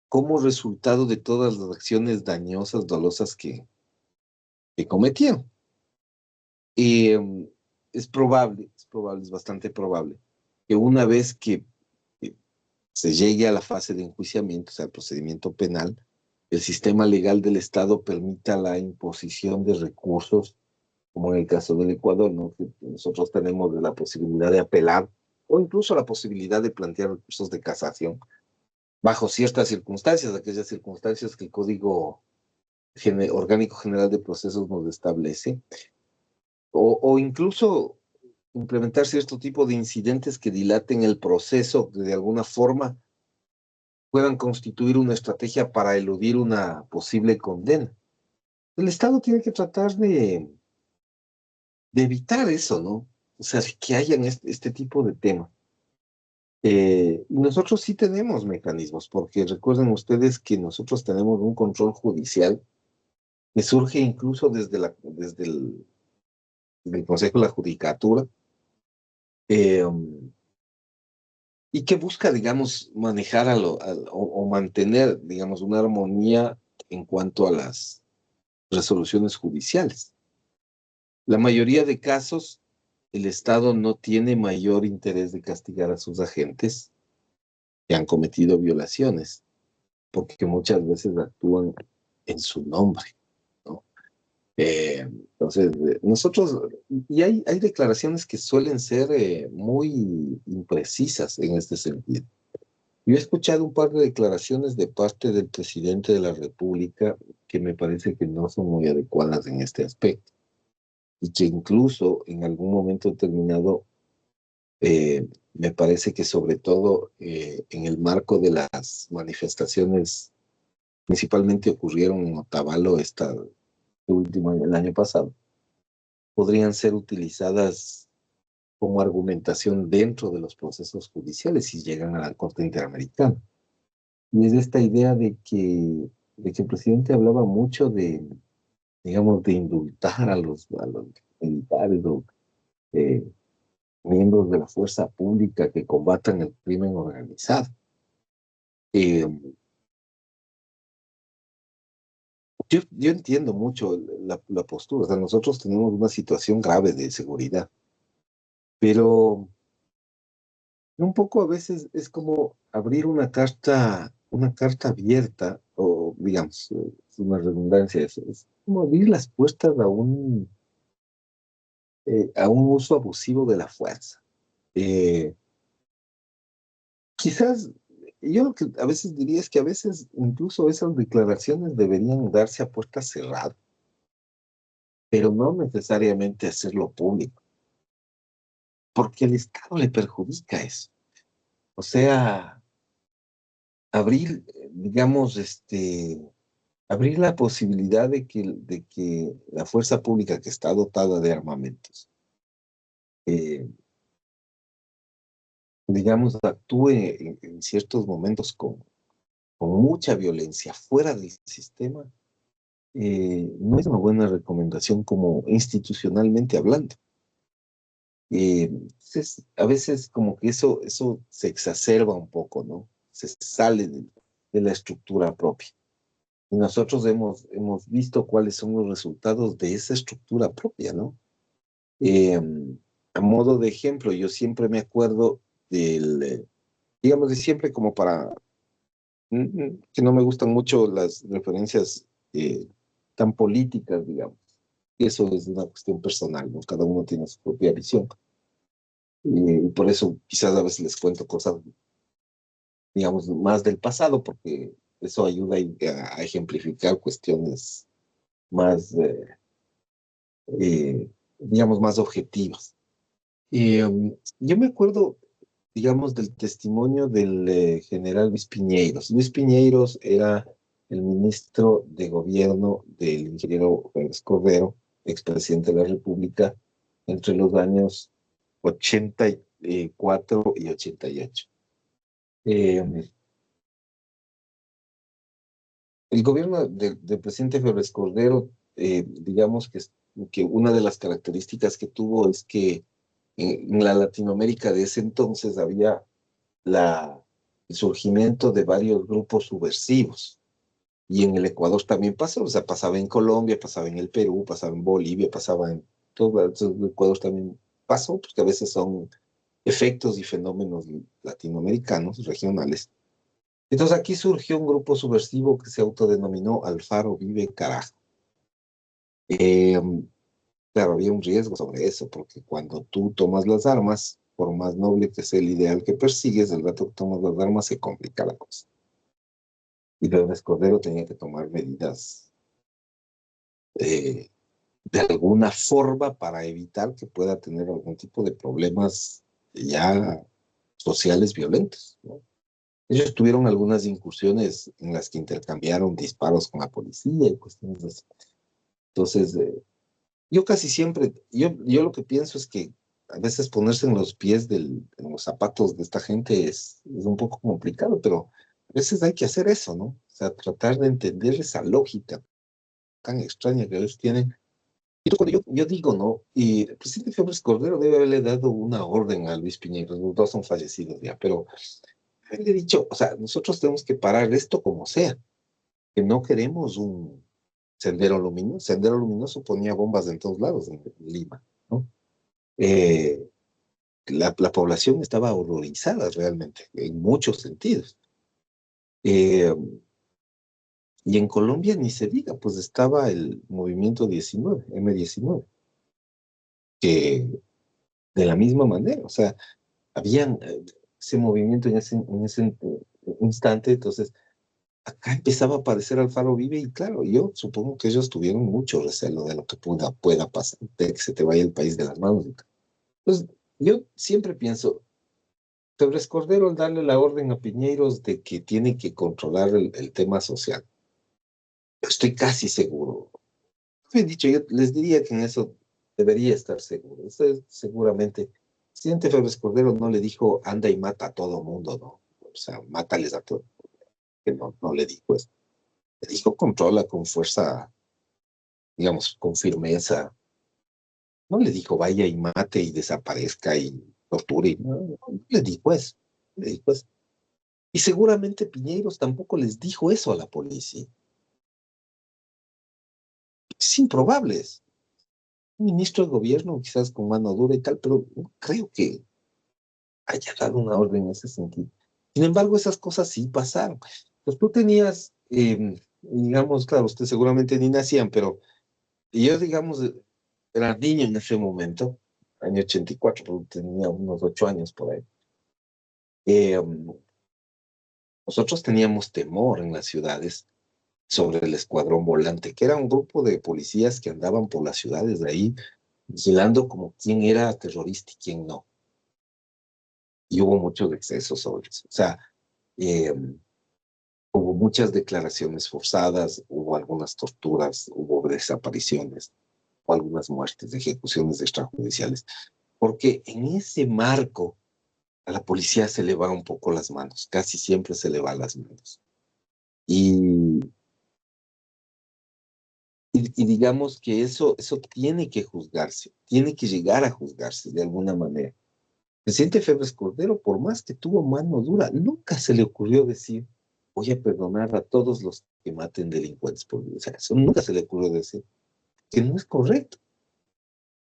como resultado de todas las acciones dañosas, dolosas que cometieron. Y es bastante probable que una vez que se llegue a la fase de enjuiciamiento, o sea, el procedimiento penal, el sistema legal del Estado permita la imposición de recursos, como en el caso del Ecuador, ¿no? Que nosotros tenemos la posibilidad de apelar o incluso la posibilidad de plantear recursos de casación bajo ciertas circunstancias, aquellas circunstancias que el Código Orgánico General de Procesos nos establece, o incluso implementar cierto tipo de incidentes que dilaten el proceso, que de alguna forma puedan constituir una estrategia para eludir una posible condena. El Estado tiene que tratar de evitar eso, ¿no? O sea, que hayan este tipo de temas. Y nosotros sí tenemos mecanismos, porque recuerden ustedes que nosotros tenemos un control judicial que surge incluso desde el Consejo de la Judicatura, eh, y que busca, digamos, manejar o mantener, digamos, una armonía en cuanto a las resoluciones judiciales. La mayoría de casos, el Estado no tiene mayor interés de castigar a sus agentes que han cometido violaciones, porque muchas veces actúan en su nombre, ¿no? Entonces, nosotros, y hay declaraciones que suelen ser muy imprecisas en este sentido. Yo he escuchado un par de declaraciones de parte del presidente de la República que me parece que no son muy adecuadas en este aspecto y que incluso en algún momento determinado me parece que sobre todo en el marco de las manifestaciones, principalmente ocurrieron en Otavalo último año, el año pasado, podrían ser utilizadas como argumentación dentro de los procesos judiciales si llegan a la Corte Interamericana. Y es esta idea de que el presidente hablaba mucho digamos, de indultar a los militares o eh, miembros de la fuerza pública que combatan el crimen organizado. Eh, yo entiendo mucho la postura, o sea, nosotros tenemos una situación grave de seguridad, pero un poco a veces es como abrir una carta abierta, o digamos, es una redundancia, es como abrir las puertas a un uso abusivo de la fuerza. Eh, Quizás, yo lo que a veces diría es que a veces incluso esas declaraciones deberían darse a puerta cerrada, pero no necesariamente hacerlo público, porque el Estado le perjudica eso. O sea, abrir, digamos, abrir la posibilidad de que la fuerza pública que está dotada de armamentos, eh, digamos, actúe en ciertos momentos con mucha violencia fuera del sistema, no es una buena recomendación como institucionalmente hablando. Entonces, a veces como que eso se exacerba un poco, ¿no? Se sale de la estructura propia. Y nosotros hemos visto cuáles son los resultados de esa estructura propia, ¿no? Eh, a modo de ejemplo, yo siempre me acuerdo digamos, de siempre como para, que no me gustan mucho las referencias tan políticas, digamos. Y eso es una cuestión personal, ¿no? Cada uno tiene su propia visión. Y por eso quizás a veces les cuento cosas, digamos, más del pasado, porque eso ayuda a ejemplificar cuestiones más, digamos, más objetivas. Yo me acuerdo, digamos, del testimonio del general Luis Piñeiros. Luis Piñeiros era el ministro de gobierno del ingeniero Pérez Cordero, expresidente de la República, entre los años 84 y 88. Eh, el gobierno del presidente Pérez Cordero, digamos que una de las características que tuvo es que en la Latinoamérica de ese entonces había la, el surgimiento de varios grupos subversivos. Y en el Ecuador también pasó, o sea, pasaba en Colombia, pasaba en el Perú, pasaba en Bolivia, pasaba en todo el Ecuador también pasó, porque a veces son efectos y fenómenos latinoamericanos, regionales. Entonces aquí surgió un grupo subversivo que se autodenominó Alfaro Vive Carajo. Eh, claro, había un riesgo sobre eso, porque cuando tú tomas las armas, por más noble que sea el ideal que persigues, el rato que tomas las armas se complica la cosa. Y León Cordero tenía que tomar medidas de alguna forma para evitar que pueda tener algún tipo de problemas ya sociales violentos, ¿no? Ellos tuvieron algunas incursiones en las que intercambiaron disparos con la policía y cuestiones así. Entonces, yo casi siempre, yo lo que pienso es que a veces ponerse en los pies en los zapatos de esta gente es un poco complicado, pero a veces hay que hacer eso, ¿no? O sea, tratar de entender esa lógica tan extraña que ellos tienen. Y cuando yo digo, ¿no? Y el presidente Félix Cordero debe haberle dado una orden a Luis Piñero, los dos son fallecidos ya, pero le he dicho, o sea, nosotros tenemos que parar esto como sea, que no queremos un sendero luminoso. Sendero luminoso ponía bombas en todos lados en Lima, ¿no? Eh, la población estaba horrorizada realmente, en muchos sentidos. Eh, y en Colombia ni se diga, pues estaba el movimiento 19, M19, que de la misma manera, o sea, habían ese movimiento en ese instante, entonces acá empezaba a aparecer Alfaro Vive y claro, yo supongo que ellos tuvieron mucho recelo de lo que pueda pasar, de que se te vaya el país de las manos. Entonces, yo siempre pienso, Torres Cordero al darle la orden a Piñeiros de que tiene que controlar el tema social, estoy casi seguro. He dicho, yo les diría que en eso debería estar seguro. Eso es seguramente. El presidente Febres Cordero no le dijo anda y mata a todo mundo, ¿no? O sea, mátales a todos. Que no le dijo eso. Le dijo controla con fuerza, digamos, con firmeza. No le dijo vaya y mate y desaparezca y torture. No le dijo eso. Le dijo eso. Y seguramente Piñeiros tampoco les dijo eso a la policía. Es improbable. Un ministro de gobierno, quizás con mano dura y tal, pero no creo que haya dado una orden en ese sentido. Sin embargo, esas cosas sí pasaron. Pues tú tenías, digamos, claro, ustedes seguramente ni nacían, pero yo, digamos, era niño en ese momento, año 84, porque tenía unos 8 años por ahí. Nosotros teníamos temor en las ciudades sobre el escuadrón volante, que era un grupo de policías que andaban por las ciudades de ahí, vigilando como quién era terrorista y quién no. Y hubo muchos excesos sobre eso. O sea, eh, hubo muchas declaraciones forzadas, hubo algunas torturas, hubo desapariciones, o algunas muertes, ejecuciones extrajudiciales, porque en ese marco a la policía se le va un poco las manos, casi siempre se le va las manos. Y, y digamos que eso tiene que juzgarse, tiene que llegar a juzgarse de alguna manera. El presidente Febres Cordero, por más que tuvo mano dura, nunca se le ocurrió decir, voy a perdonar a todos los que maten delincuentes. O sea, eso nunca se le ocurrió decir, que no es correcto.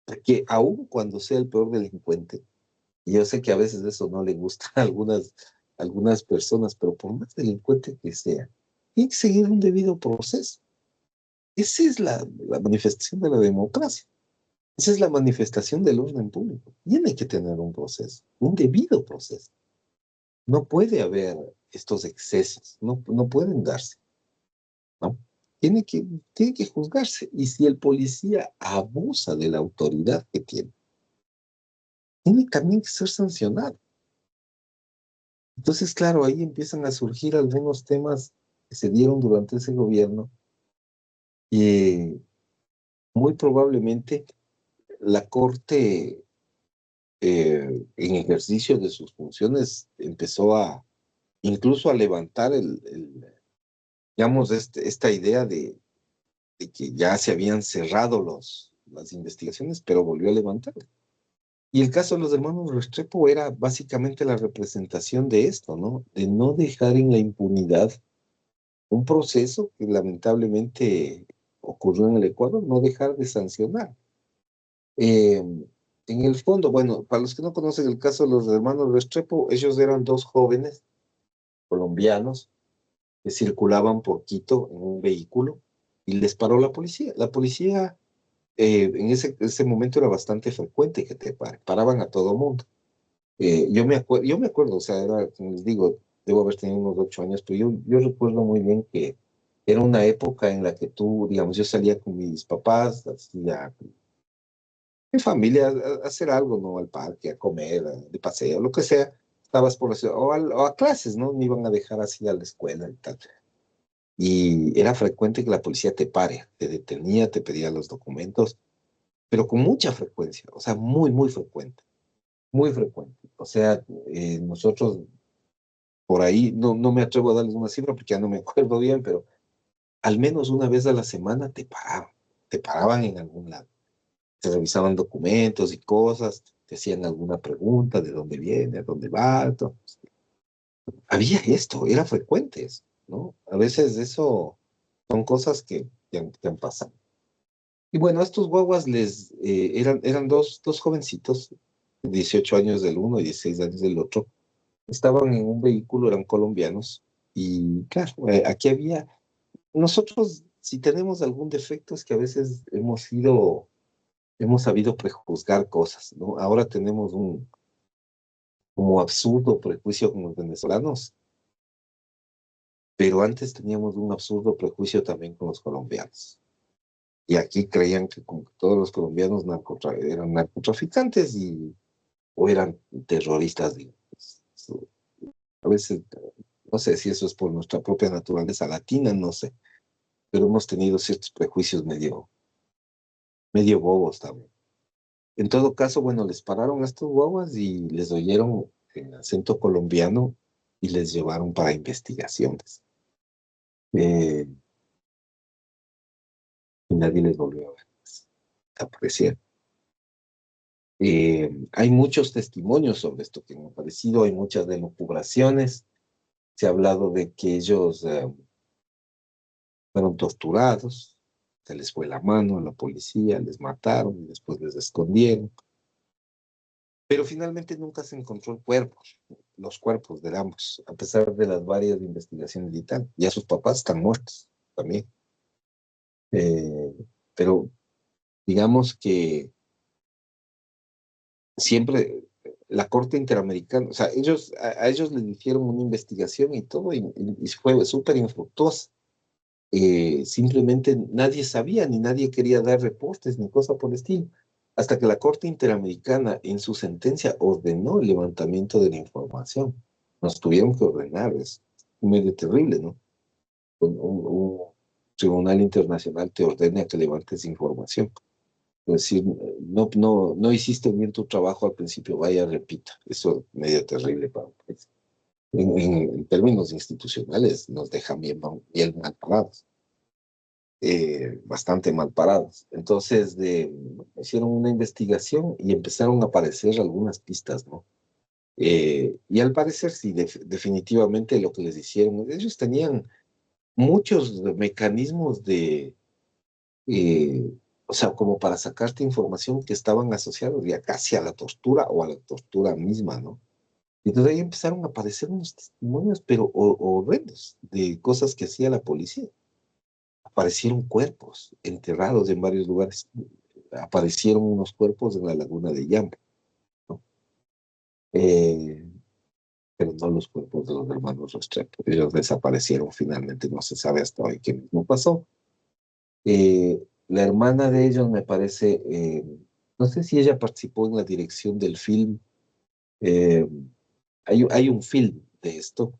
Porque aun cuando sea el peor delincuente, y yo sé que a veces eso no le gusta a algunas personas, pero por más delincuente que sea, tiene que seguir un debido proceso. Esa es la manifestación de la democracia. Esa es la manifestación del orden público. Tiene que tener un proceso, un debido proceso. No puede haber estos excesos, no pueden darse, ¿no? Tiene que juzgarse. Y si el policía abusa de la autoridad que tiene también que ser sancionado. Entonces, claro, ahí empiezan a surgir algunos temas que se dieron durante ese gobierno y muy probablemente la Corte, en ejercicio de sus funciones, empezó incluso a levantar digamos, esta idea de que ya se habían cerrado las investigaciones, pero volvió a levantar. Y el caso de los hermanos Restrepo era básicamente la representación de esto, ¿no? De no dejar en la impunidad un proceso que lamentablemente ocurrió en el Ecuador, no dejar de sancionar. Eh, en el fondo, bueno, para los que no conocen el caso de los hermanos Restrepo, ellos eran dos jóvenes colombianos que circulaban por Quito en un vehículo y les paró la policía. La policía en ese momento era bastante frecuente que paraban a todo mundo. Yo me acuerdo, o sea, como les digo, debo haber tenido unos 8 años, pero yo recuerdo muy bien que era una época en la que tú, digamos, yo salía con mis papás, hacía mi familia a hacer algo, ¿no? Al parque, a comer, de paseo, lo que sea. Estabas por la ciudad, o a clases, ¿no? Me iban a dejar así a la escuela y tal. Y era frecuente que la policía te pare, te detenía, te pedía los documentos, pero con mucha frecuencia, o sea, muy, muy frecuente, muy frecuente. O sea, nosotros por ahí, no me atrevo a darles una cifra porque ya no me acuerdo bien, pero al menos una vez a la semana te paraban en algún lado, te revisaban documentos y cosas, te hacían alguna pregunta de dónde viene, a dónde va, todo. Había esto, era frecuente eso, ¿no? A veces eso son cosas que han pasado. Y bueno, estos guaguas eran dos jovencitos, 18 años del uno y 16 años del otro, estaban en un vehículo, eran colombianos, y claro, aquí nosotros si tenemos algún defecto es que a veces hemos sabido prejuzgar cosas, ¿no? Ahora tenemos un como absurdo prejuicio con los venezolanos, pero antes teníamos un absurdo prejuicio también con los colombianos. Y aquí creían que como que todos los colombianos eran narcotraficantes o eran terroristas, digamos. A veces, no sé si eso es por nuestra propia naturaleza latina, no sé, pero hemos tenido ciertos prejuicios medio bobos también. En todo caso, bueno, les pararon a estos guaguas y les oyeron en acento colombiano y les llevaron para investigaciones. Eh, y nadie les volvió a ver. Aparecieron. Hay muchos testimonios sobre esto que me ha parecido, hay muchas delucubraciones. Se ha hablado de que ellos fueron torturados, se les fue la mano a la policía, les mataron y después les escondieron. Pero finalmente nunca se encontró los cuerpos de ambos, a pesar de las varias investigaciones y tal. Ya sus papás están muertos también. Eh, pero digamos que siempre la Corte Interamericana, o sea, a ellos les hicieron una investigación y todo, y fue súper infructuosa. Simplemente nadie sabía, ni nadie quería dar reportes, ni cosa por el estilo, hasta que la Corte Interamericana en su sentencia ordenó el levantamiento de la información. Nos tuvieron que ordenar, es medio terrible, ¿no? Un tribunal internacional te ordena que levantes información. Es decir, no hiciste bien tu trabajo al principio, vaya, repita. Eso es medio terrible para un país. En términos institucionales nos deja bien mal parados, bastante mal parados. Entonces, hicieron una investigación y empezaron a aparecer algunas pistas, ¿no? Y al parecer, sí, definitivamente lo que les hicieron, ellos tenían muchos mecanismos eh, o sea, como para sacarte información que estaban asociados ya casi a la tortura o a la tortura misma, ¿no? Y entonces ahí empezaron a aparecer unos testimonios, pero horrendos, de cosas que hacía la policía. Aparecieron cuerpos enterrados en varios lugares. Aparecieron unos cuerpos en la laguna de Yambo, ¿no? Eh, pero no los cuerpos de los hermanos Restrepo. Ellos desaparecieron finalmente, no se sabe hasta hoy qué mismo pasó. La hermana de ellos me parece, no sé si ella participó en la dirección del film. eh, hay un film de esto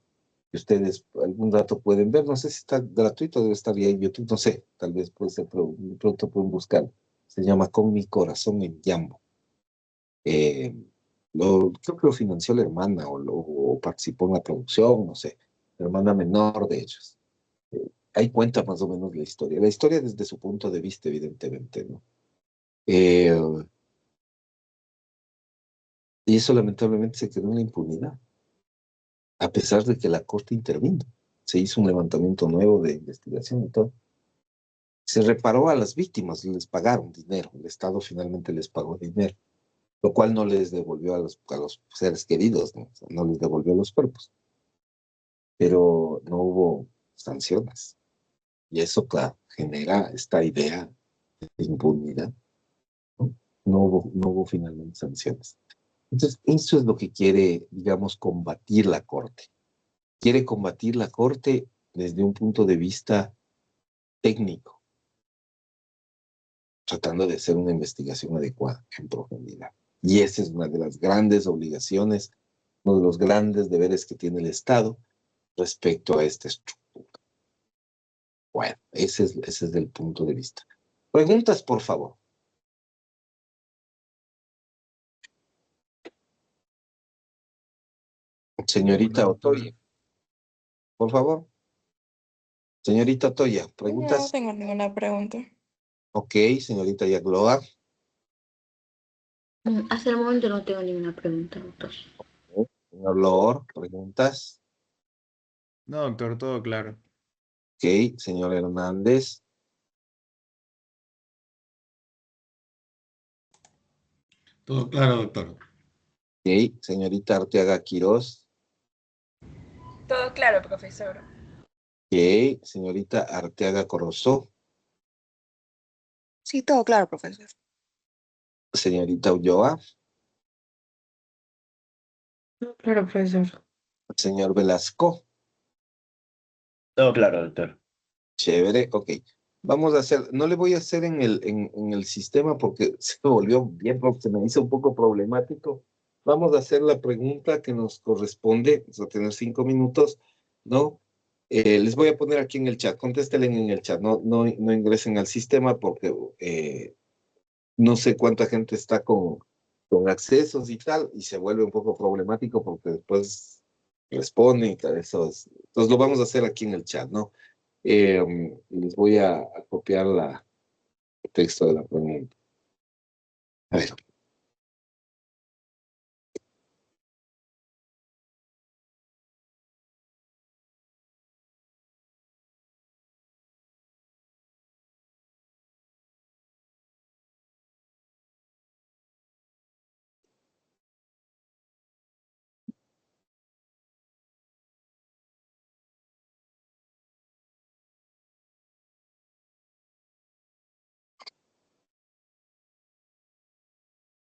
que ustedes algún rato pueden ver, no sé si está gratuito, debe estar ya en YouTube, no sé, tal vez puede ser, pero pronto pueden buscar. Se llama Con mi corazón en Yambo. Eh, creo que lo financió la hermana o participó en la producción, no sé, la hermana menor de ellos. Ahí cuenta más o menos la historia desde su punto de vista, evidentemente, ¿no? Eh, y eso lamentablemente se quedó en la impunidad, a pesar de que la corte intervino. Se hizo un levantamiento nuevo de investigación y todo. Se reparó a las víctimas, les pagaron dinero, el Estado finalmente les pagó dinero, lo cual no les devolvió a los seres queridos, ¿no? O sea, no les devolvió los cuerpos, pero no hubo sanciones. Y eso, claro, genera esta idea de impunidad, ¿no? No hubo finalmente sanciones. Entonces, eso es lo que quiere, digamos, combatir la Corte. Quiere combatir la Corte desde un punto de vista técnico, tratando de hacer una investigación adecuada en profundidad. Y esa es una de las grandes obligaciones, uno de los grandes deberes que tiene el Estado respecto a esta estructura. Bueno, ese es el punto de vista. Preguntas, por favor. Señorita Otoya, por favor. Señorita Otoya, No preguntas. tengo ninguna pregunta. Ok, señorita Yagloa. Hasta el momento no tengo ninguna pregunta, doctor. Señor Lor, preguntas. No, doctor, todo claro. Ok, señor Hernández. Todo claro, doctor. Ok, señorita Arteaga Quirós. Todo claro, profesor. Ok, señorita Arteaga Corozó. Sí, todo claro, profesor. Señorita Ulloa. Claro, profesor. Señor Velasco. Todo claro, doctor. Chévere, ok. Vamos a hacer, no le voy a hacer en el sistema porque se me volvió bien, porque se me hizo un poco problemático. Vamos a hacer la pregunta que nos corresponde, vamos a tener 5 minutos, ¿no? Les voy a poner aquí en el chat, contéstenle en el chat, no ingresen al sistema porque no sé cuánta gente está con accesos y tal, y se vuelve un poco problemático porque después responden y tal, eso es. Entonces lo vamos a hacer aquí en el chat, ¿no? Les voy a copiar el texto de la pregunta. A ver.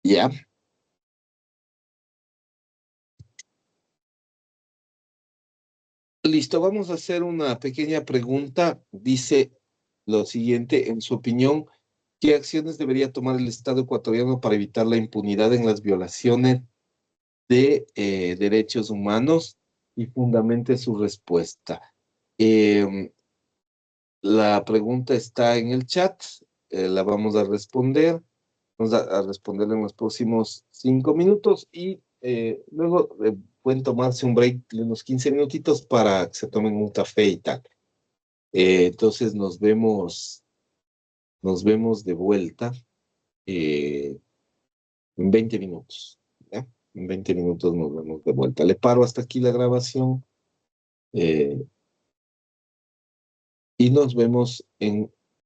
Ya. Listo, vamos a hacer una pequeña pregunta. Dice lo siguiente, en su opinión, ¿qué acciones debería tomar el Estado ecuatoriano para evitar la impunidad en las violaciones de derechos humanos? Y fundamente su respuesta. La pregunta está en el chat, la vamos a responder. Vamos a responder en los próximos 5 minutos y luego pueden tomarse un break de unos 15 minutitos para que se tomen un café y tal. Entonces nos vemos de vuelta en 20 minutos. ¿Ya? En 20 minutos nos vemos de vuelta. Le paro hasta aquí la grabación y nos vemos en